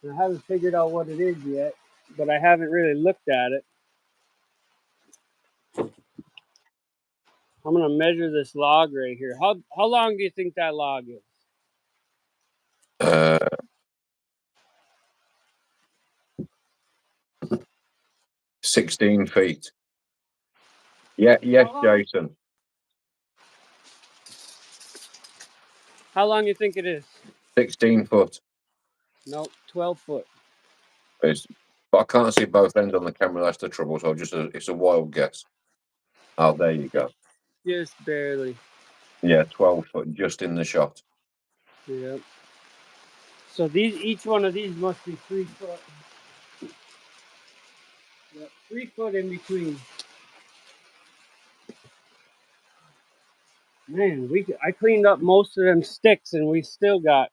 I haven't figured out what it is yet, but I haven't really looked at it. I'm gonna measure this log right here. How long do you think that log is? 16 feet. Yeah, yes, Jason. How long do you think it is? 16 foot. No, 12 foot. But I can't see both ends on the camera. That's the trouble. So it's a wild guess. Oh, there you go. Just barely. Yeah, 12 foot, just in the shot. Yep. So each one of these must be 3 foot. Yep, 3 foot in between. Man, I cleaned up most of them sticks, and we still got,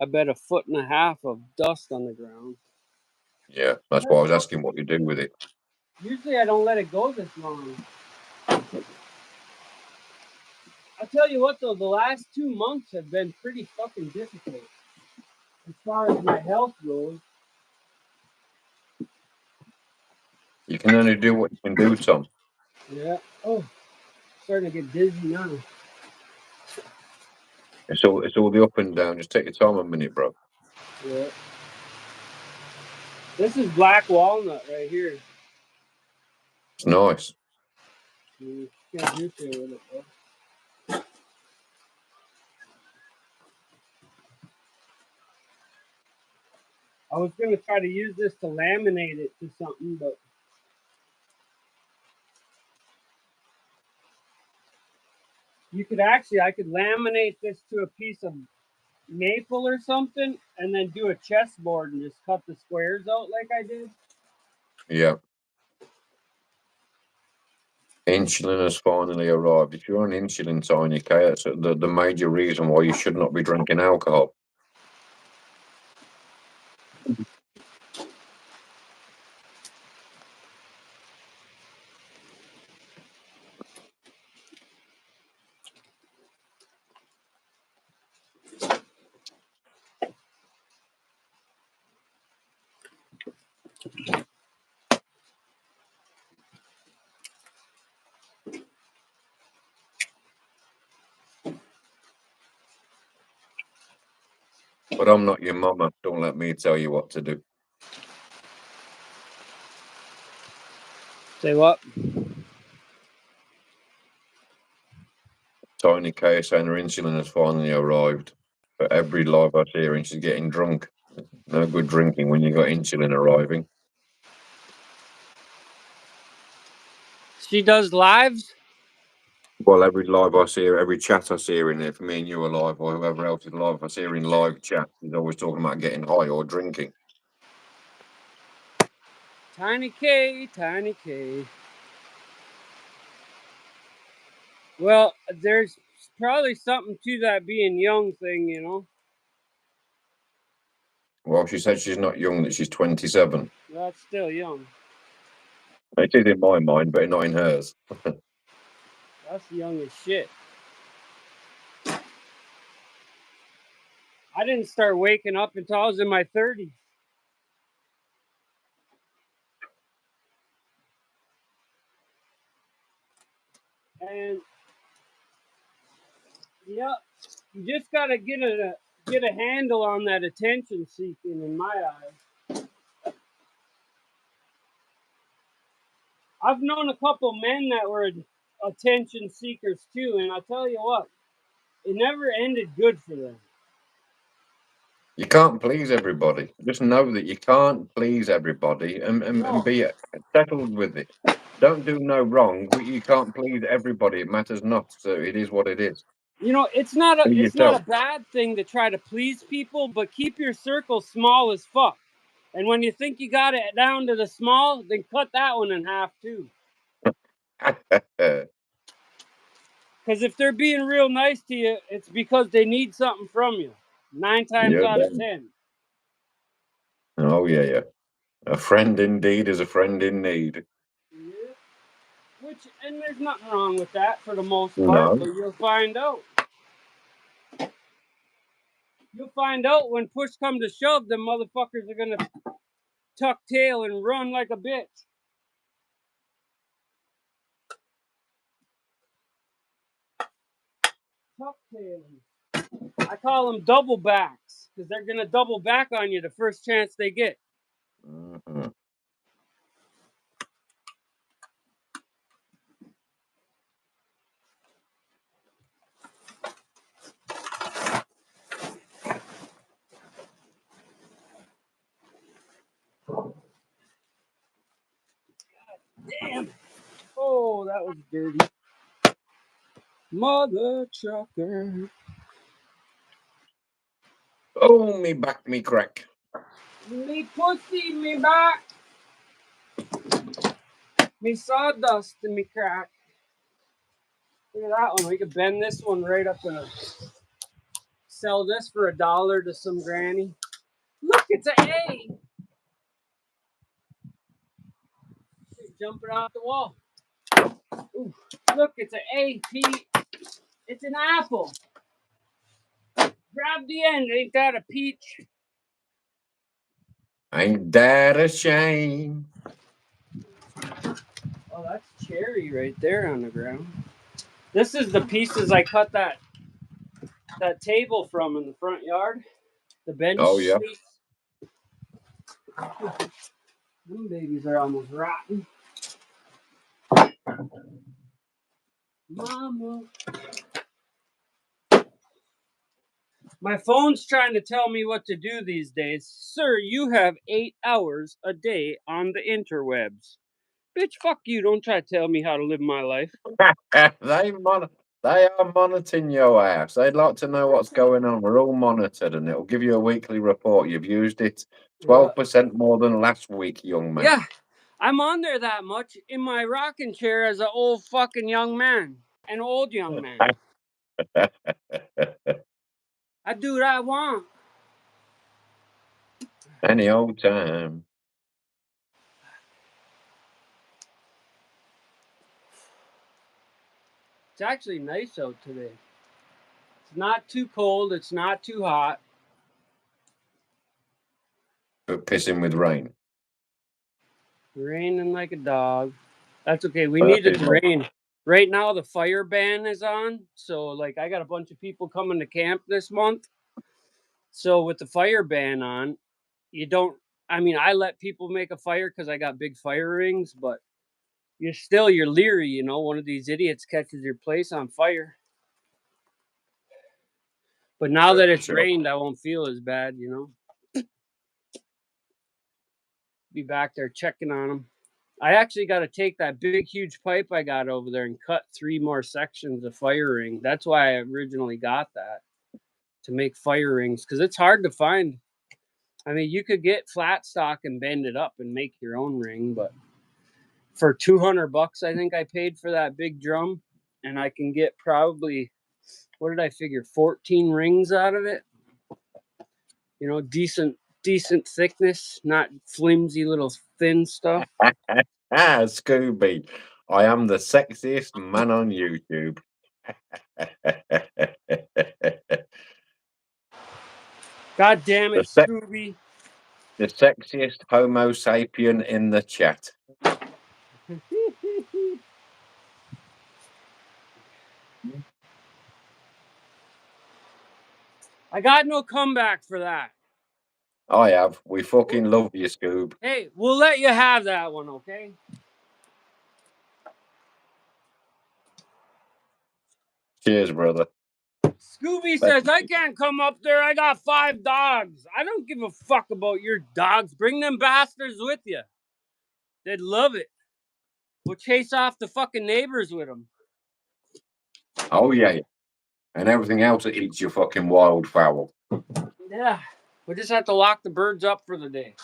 I bet, 1.5 feet of dust on the ground. Yeah, that's why I was asking what you do with it. Usually I don't let it go this long. I'll tell you what though, the last 2 months have been pretty fucking difficult as far as my health goes. You can only do what you can do, Tom. Yeah. Oh, starting to get dizzy now. It's all the up and down. Just take your time a minute, bro. Yeah. This is black walnut right here. It's nice. You can't do shit with it though. I was gonna try to use this to laminate it to something, but I could laminate this to a piece of maple or something, and then do a chessboard and just cut the squares out like I did. Yeah. Insulin has finally arrived. If you're on insulin, Tiny K, that's the major reason why you should not be drinking alcohol. But I'm not your mama. Don't let me tell you what to do. Say what? Tiny K saying her insulin has finally arrived. But every live I see her and she's getting drunk. No good drinking when you got insulin arriving. She does lives? Well, every live I see her, every chat I see her in there, for me and you are live, or whoever else is live, if I see her in live chat, she's always talking about getting high or drinking. Tiny K, Tiny K. Well, there's probably something to that being young thing, you know? Well, she said she's not young, that she's 27. That's still young. It is in my mind, but not in hers. That's young as shit. I didn't start waking up until I was in my 30s. And yeah, you just gotta get a handle on that attention seeking. In my eyes, I've known a couple men that were attention seekers too, and I tell you what, it never ended good for them. You can't please everybody. Just know that you can't please everybody and be settled with it. Don't do no wrong, but you can't please everybody. It matters not. So it is what it is. You know, it's not Be a yourself. bad thing to try to please people, but keep your circle small as fuck. And when you think you got it down to the small, then cut that one in half too. Because if they're being real nice to you, it's because they need something from you. 9 times Yeah, out of 10. oh, yeah. A friend indeed is a friend in need. Yeah. And there's nothing wrong with that for the most part, No. but you'll find out. You'll find out when push comes to shove, the motherfuckers are gonna tuck tail and run like a bitch. Tuck tailing. I call them double backs because they're gonna double back on you the first chance they get. Mm-hmm. Damn. Oh, that was dirty. Mother trucker. Oh, me back, me crack. Me pussy, me back. Me sawdust and me crack. Look at that one. We could bend this one right up and sell this for $1 to some granny. Look, it's an A. She's jumping off the wall. Ooh, look, it's an A, Pete. It's an apple. Grab the end. Ain't that a peach? Ain't that a shame? Oh, that's cherry right there on the ground. This is the pieces I cut that table from in the front yard. The bench Oh, yeah. seats. Them babies are almost rotten. Mama. My phone's trying to tell me what to do these days. Sir, you have 8 hours a day on the interwebs. Bitch, fuck you. Don't try to tell me how to live my life. They are monitoring your ass. They'd like to know what's going on. We're all monitored, and it'll give you a weekly report. You've used it 12% more than last week, young man. Yeah, I'm on there that much in my rocking chair as an old fucking young man. An old young man. I do what I want. Any old time. It's actually nice out today. It's not too cold. It's not too hot. But pissing with rain. Raining like a dog. That's okay. We need it to rain. Right now, the fire ban is on. So, like, I got a bunch of people coming to camp this month. So, with the fire ban on, you don't. I mean, I let people make a fire because I got big fire rings, but you're leery, you know. One of these idiots catches your place on fire. But now that it's rained, I won't feel as bad, you know. Be back there checking on them. I actually got to take that big, huge pipe I got over there and cut 3 more sections of fire ring. That's why I originally got that, to make fire rings, because it's hard to find. I mean, you could get flat stock and bend it up and make your own ring, but for $200, I think I paid for that big drum, and I can get probably, what did I figure, 14 rings out of it? You know, decent thickness, not flimsy little thin stuff. Scooby, I am the sexiest man on YouTube. God damn it, Scooby. The sexiest Homo sapien in the chat. I got no comeback for that. I have. We fucking love you, Scoob. Hey, we'll let you have that one, okay? Cheers, brother. Scooby says, I can't come up there. I got 5 dogs. I don't give a fuck about your dogs. Bring them bastards with you. They'd love it. We'll chase off the fucking neighbors with them. Oh, yeah. And everything else that eats your fucking wildfowl. Yeah. We just have to lock the birds up for the day.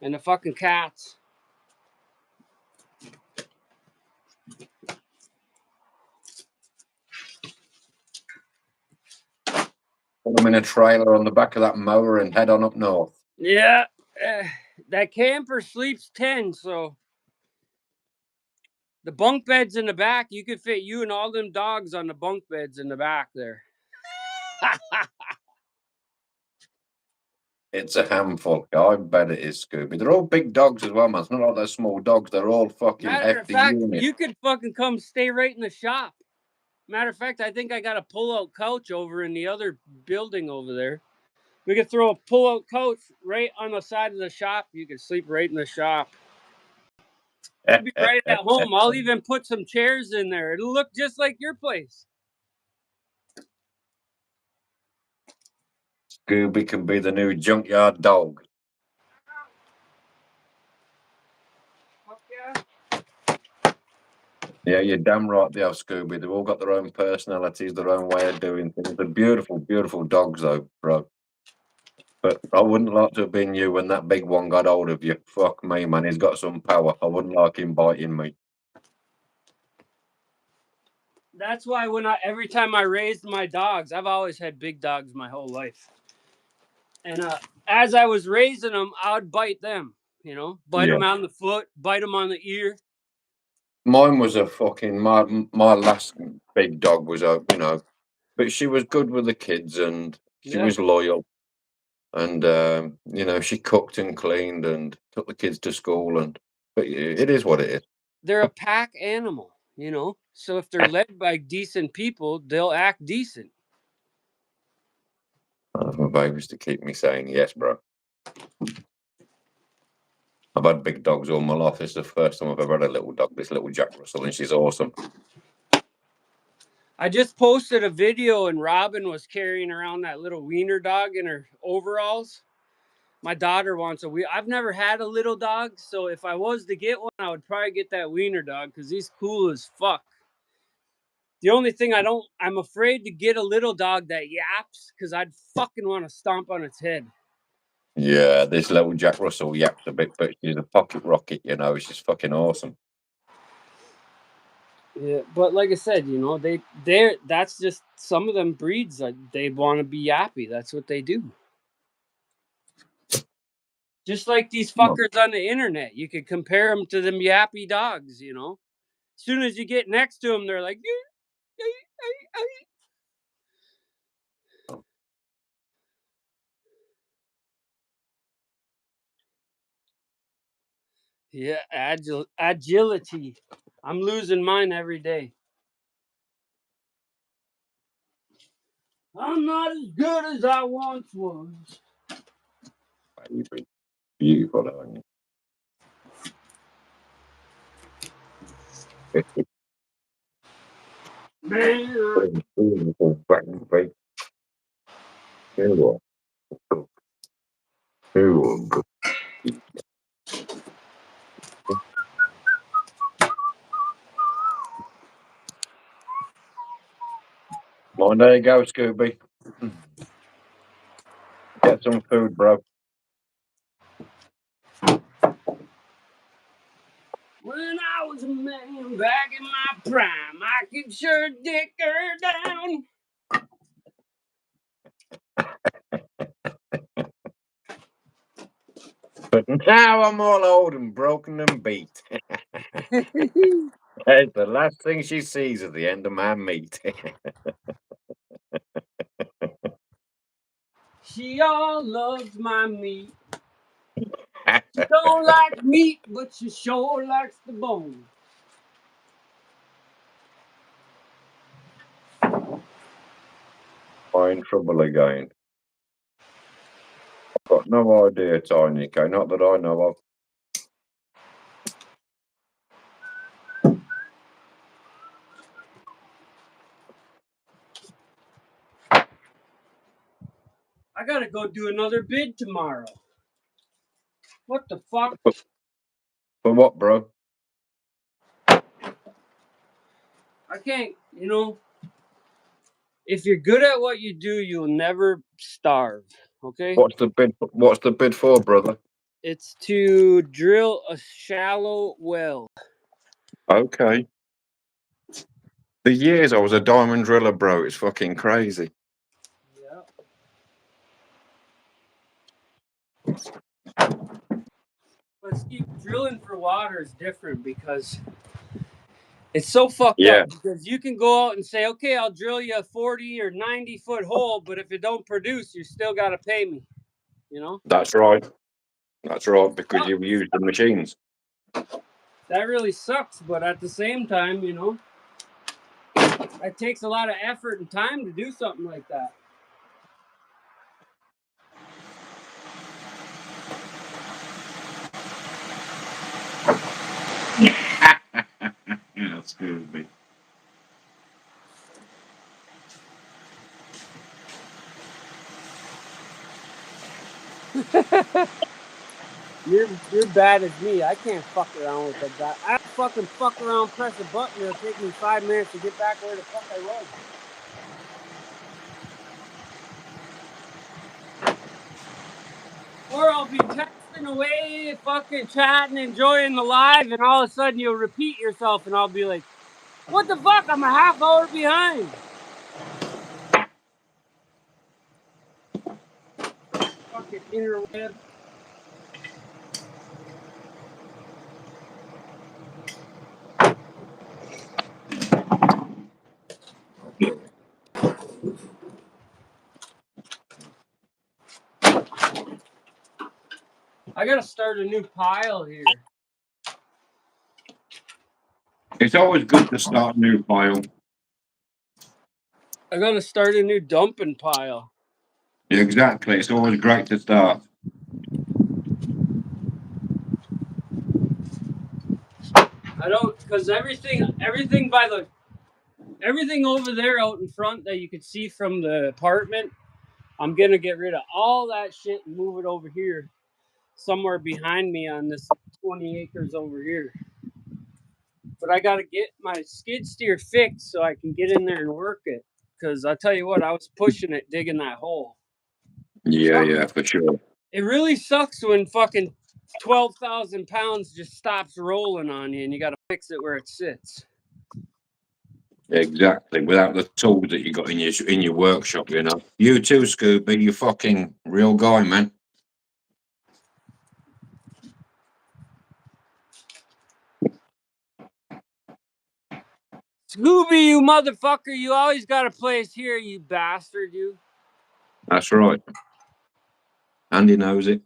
And the fucking cats. Put them in a trailer on the back of that mower and head on up north. Yeah. That camper sleeps 10, so the bunk beds in the back, you could fit you and all them dogs on the bunk beds in the back there. It's a handful. I bet it is, Scooby. They're all big dogs as well, man. It's not like they're small dogs. They're all fucking Matter of hefty fact, units. you could fucking come stay right in the shop. Matter of fact, I think I got a pull-out couch over in the other building over there. We could throw a pull-out couch right on the side of the shop. You could sleep right in the shop. You'll be right at home. I'll even put some chairs in there. It'll look just like your place. Scooby can be the new junkyard dog. Fuck yeah. Yeah, you're damn right they have, Scooby. They've all got their own personalities, their own way of doing things. They're beautiful, beautiful dogs, though, bro. But I wouldn't like to have been you when that big one got hold of you. Fuck me, man. He's got some power. I wouldn't like him biting me. That's why every time I raised my dogs, I've always had big dogs my whole life. And as I was raising them, I would bite them. You know, bite them on the foot, bite them on the ear. Mine was a fucking my last big dog was a but she was good with the kids and she was loyal, and she cooked and cleaned and took the kids to school, but it is what it is. They're a pack animal, you know. So if they're led by decent people, they'll act decent. My babies to keep me saying yes, bro. I've had big dogs all my life. It's the first time I've ever had a little dog, this little Jack Russell, and she's awesome. I just posted a video and Robin was carrying around that little wiener dog in her overalls. My daughter wants I've never had a little dog, so if I was to get one, I would probably get that wiener dog because he's cool as fuck. The only thing I'm afraid to get a little dog that yaps because I'd fucking want to stomp on its head. Yeah, this little Jack Russell yaps a bit, but she's a pocket rocket, she's fucking awesome. Yeah, but like I said, that's just some of them breeds, like they want to be yappy. That's what they do. Just like these fuckers on the internet, you could compare them to them yappy dogs. As soon as you get next to them, they're like, yeah, agility. I'm losing mine every day. I'm not as good as I once was. Beautiful, aren't you? Well, there you go, Scooby. Get some food, bro. When I was a man back in my prime, I could sure dick her down. But now I'm all old and broken and beat. That's the last thing she sees at the end of my meat. She all loves my meat. She don't like meat, but she sure likes the bone. I'm in trouble again. I've got no idea, Tiny K. Not that I know of. I gotta go do another bid tomorrow. What the fuck? For what, bro? I can't, if you're good at what you do, you'll never starve. Okay? What's the bid? What's the bid for, brother? It's to drill a shallow well. Okay. The years I was a diamond driller, bro, it's fucking crazy. Yeah. But Steve, drilling for water is different because it's so fucked up. Because you can go out and say, okay, I'll drill you a 40 or 90 foot hole, but if it don't produce, you still got to pay me. That's right. That's right, because you've used the machines. That really sucks, but at the same time, it takes a lot of effort and time to do something like that. That's good. You're bad as me. I can't fuck around with that guy. I fucking fuck around, press a button. It'll take me 5 minutes to get back where the fuck I was. Or I'll be texting away, fucking chatting, enjoying the live, and all of a sudden you'll repeat yourself, and I'll be like, "What the fuck? I'm a half hour behind." Fucking interweb. I gotta start a new pile here. It's always good to start a new pile. I gotta start a new dumping pile. Yeah, exactly. It's always great to start. I don't, cause everything over there out in front that you could see from the apartment, I'm gonna get rid of all that shit and move it over here, somewhere behind me on this 20 acres over here. But I gotta get my skid steer fixed so I can get in there and work it. Cause I tell you what, I was pushing it, digging that hole. Yeah, for sure. It really sucks when fucking 12,000 pounds just stops rolling on you and you gotta fix it where it sits. Exactly. Without the tools that you got in your workshop, You too, Scooby. You fucking real guy, man. Scooby, you motherfucker, you always got a place here, you bastard, you. That's right. Andy knows it.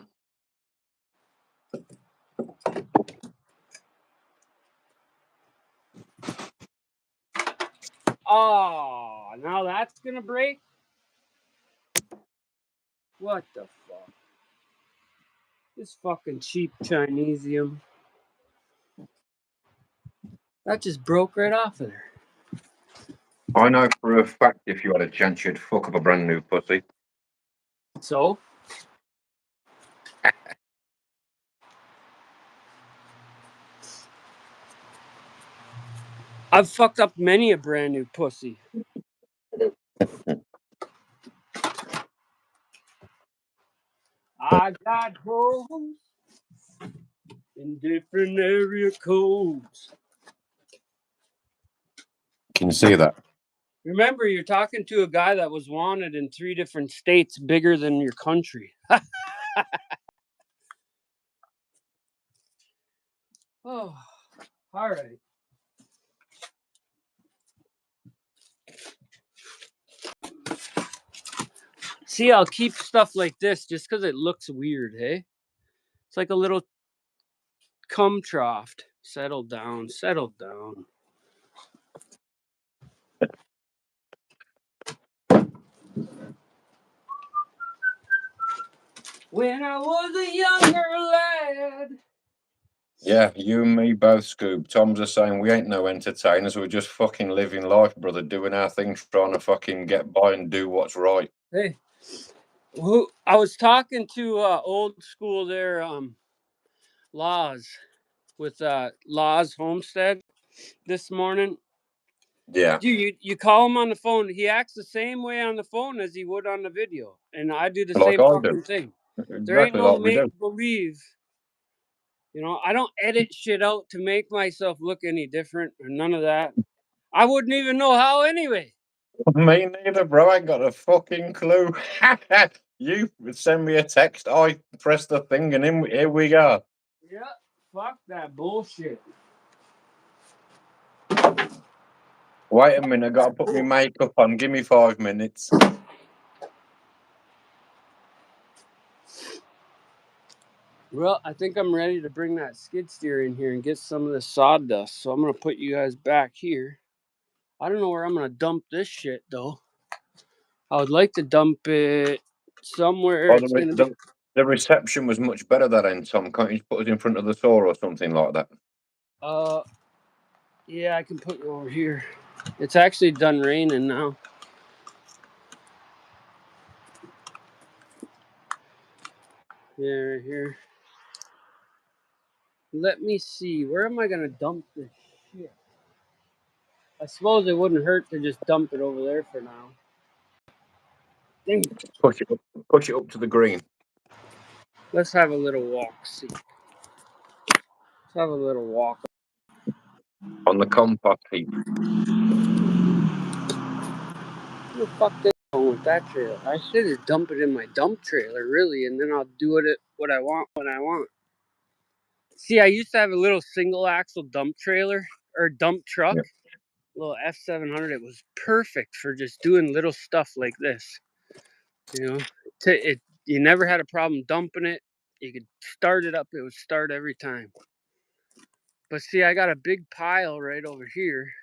Oh, now that's gonna break? What the fuck? This fucking cheap Chinesium. That just broke right off of there. I know for a fact if you had a chance, you'd fuck up a brand new pussy. So? I've fucked up many a brand new pussy. I got hoes in different area codes. Can you see that? Remember, you're talking to a guy that was wanted in 3 different states bigger than your country. Oh, all right. See, I'll keep stuff like this just because it looks weird, hey? It's like a little cum trough. Settle down, settle down. When I was a younger lad. Yeah, you and me both, Scoob. Tom's just saying we ain't no entertainers. We're just fucking living life, brother, doing our thing, trying to fucking get by and do what's right. Hey, I was talking to old school there, Laws, with Laws Homestead this morning. Yeah. Dude, you call him on the phone. He acts the same way on the phone as he would on the video. And I do the Like same I fucking do. thing. There ain't Exactly no like we do. make-believe. You know, I don't edit shit out to make myself look any different or none of that. I wouldn't even know how anyway. Me neither, bro. I ain't got a fucking clue. You send me a text, I press the thing, and here we go. Yeah, fuck that bullshit. Wait a minute, I gotta put my makeup on. Give me 5 minutes. Well, I think I'm ready to bring that skid steer in here and get some of the sawdust. So I'm going to put you guys back here. I don't know where I'm going to dump this shit, though. I would like to dump it somewhere. Oh, It's going to be... the reception was much better that end, Tom. Can't you put it in front of the store or something like that? Yeah, I can put you over here. It's actually done raining now. Yeah, right here. Let me see. Where am I going to dump this shit? I suppose it wouldn't hurt to just dump it over there for now. Dang. Push it up to the green. Let's have a little walk. See. Let's have a little walk. On the compost heap. Who the fuck they going with that trailer? I should just dump it in my dump trailer, really, and then I'll do it what I want when I want. See, I used to have a little single axle dump trailer or dump truck, Yeah. little F700. It was perfect for just doing little stuff like this. You know, you never had a problem dumping it. You could start it up; it would start every time. But see, I got a big pile right over here,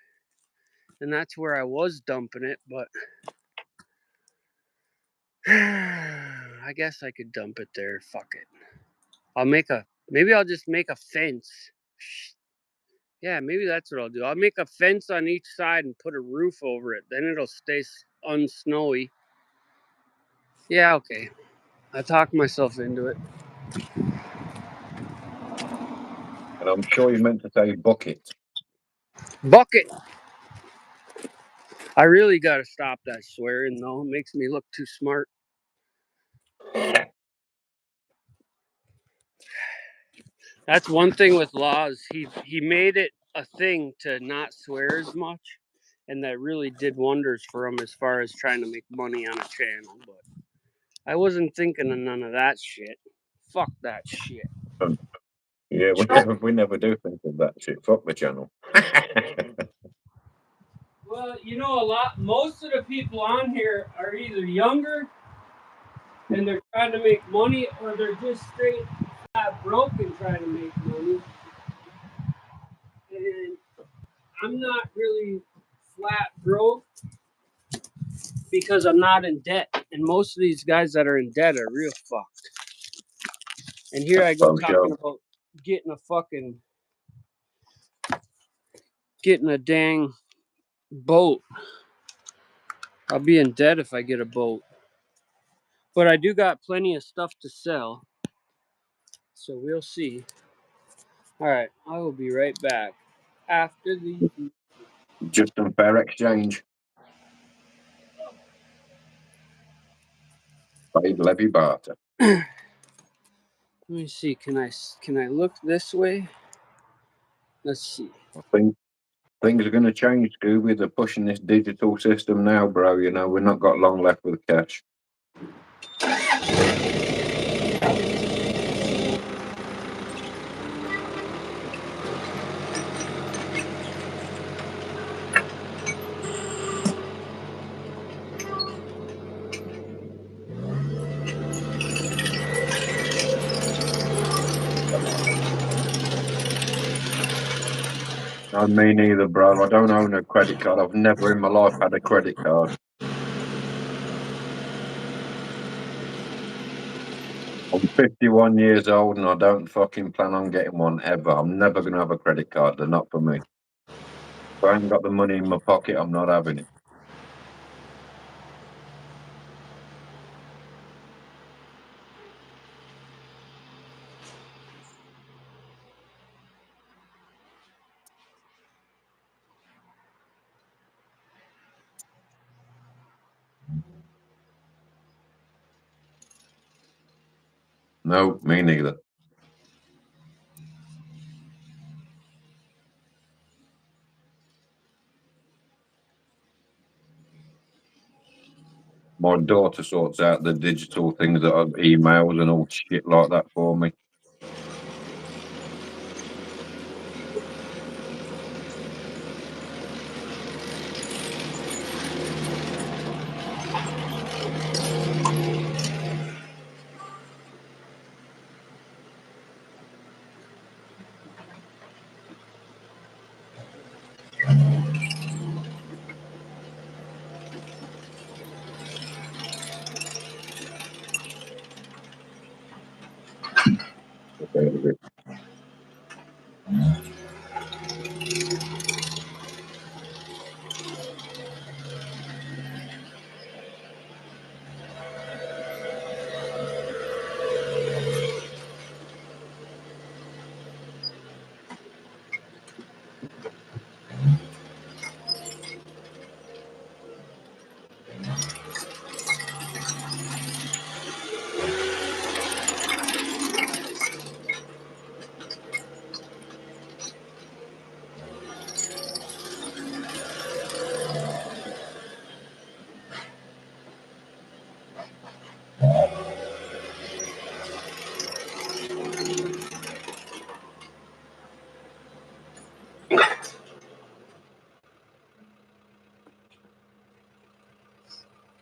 and that's where I was dumping it. But I guess I could dump it there. Fuck it. Maybe I'll just make a fence. Yeah, maybe that's what I'll do. I'll make a fence on each side and put a roof over it. Then it'll stay unsnowy. Yeah, okay. I talked myself into it. And I'm sure you meant to say bucket. Bucket. I really got to stop that swearing, though. It makes me look too smart. That's one thing with Laws. He made it a thing to not swear as much, and that really did wonders for him as far as trying to make money on a channel. But I wasn't thinking of none of that shit. Fuck that shit. Yeah, we never do think of that shit. Fuck the channel. Well, you know, most of the people on here are either younger and they're trying to make money, or they're just straight flat broke and trying to make money. And I'm not really flat broke because I'm not in debt. And most of these guys that are in debt are real fucked. And here I go talking about getting a dang boat. I'll be in debt if I get a boat. But I do got plenty of stuff to sell. So we'll see. All right, I will be right back after the... Just a fair exchange. Paid levy barter. Let me see. Can I look this way? Let's see. I think things are going to change, Scooby. They're pushing this digital system now, bro. You know, we've not got long left with cash. No, me neither, bro. I don't own a credit card. I've never in my life had a credit card. I'm 51 years old and I don't fucking plan on getting one ever. I'm never going to have a credit card. They're not for me. If I ain't got the money in my pocket, I'm not having it. No, me neither. My daughter sorts out the digital things that are emails and all shit like that for me. Okay.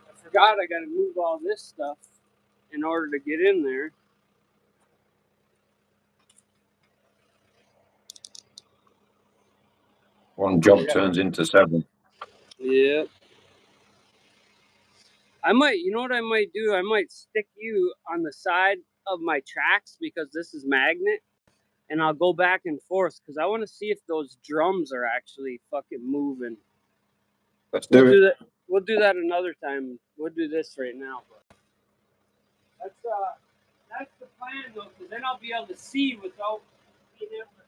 I forgot I got to move all this stuff in order to get in there. One job turns into 7. Yeah. I might, you know what I might do? I might stick you on the side of my tracks because this is magnet, and I'll go back and forth because I want to see if those drums are actually fucking moving. Let's do it. that. We'll do that another time. We'll do this right now. That's the plan though, because then I'll be able to see without being able to.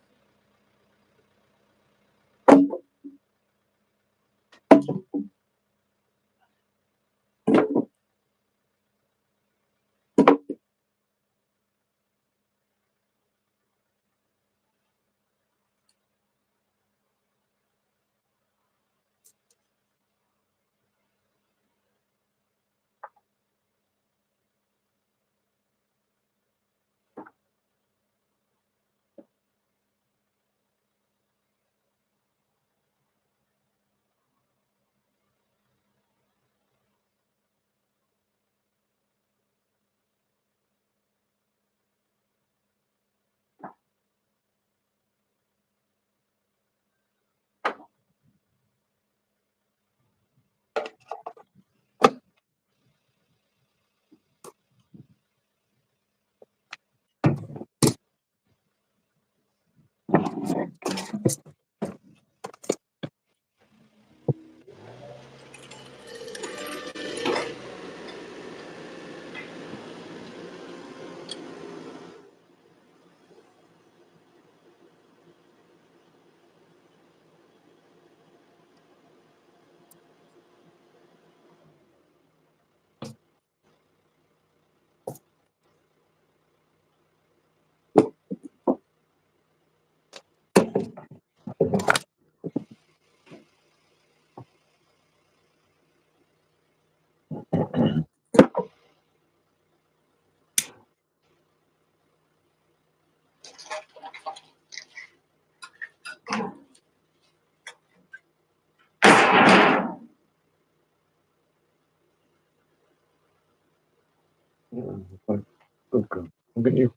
Good girl. Look at you.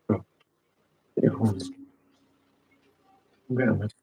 Go. Get your horns. Get on it.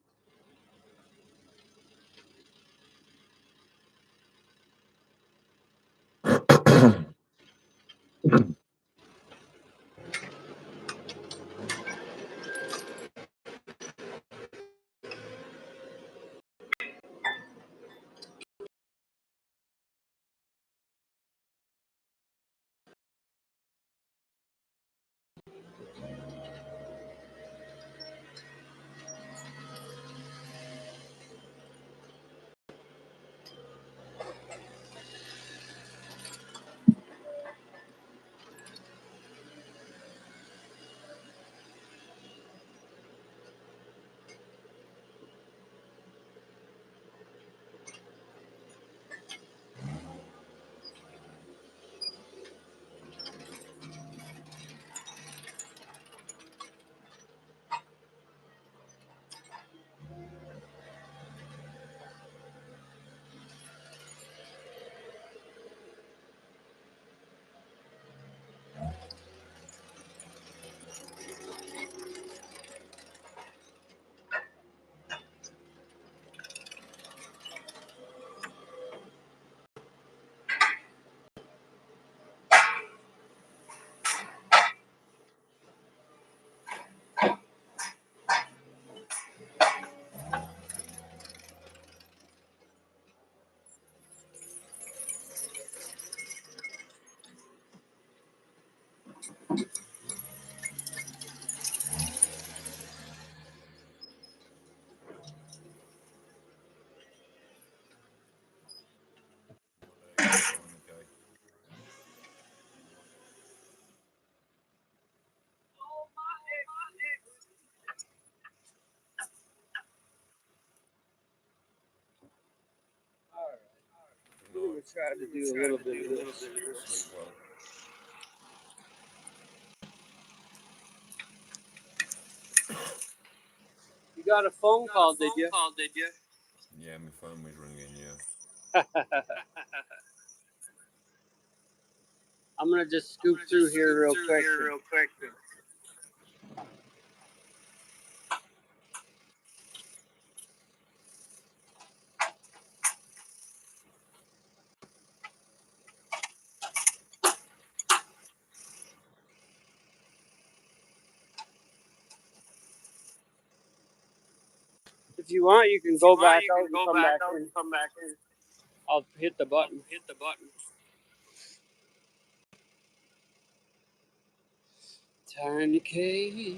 We're gonna try to do a little bit of this. You got a phone call, did you? Yeah, my phone was ringing, yeah. I'm gonna just scoop through here real quick. If you want, you can go back out and come back in. I'll hit the button. Tiny K.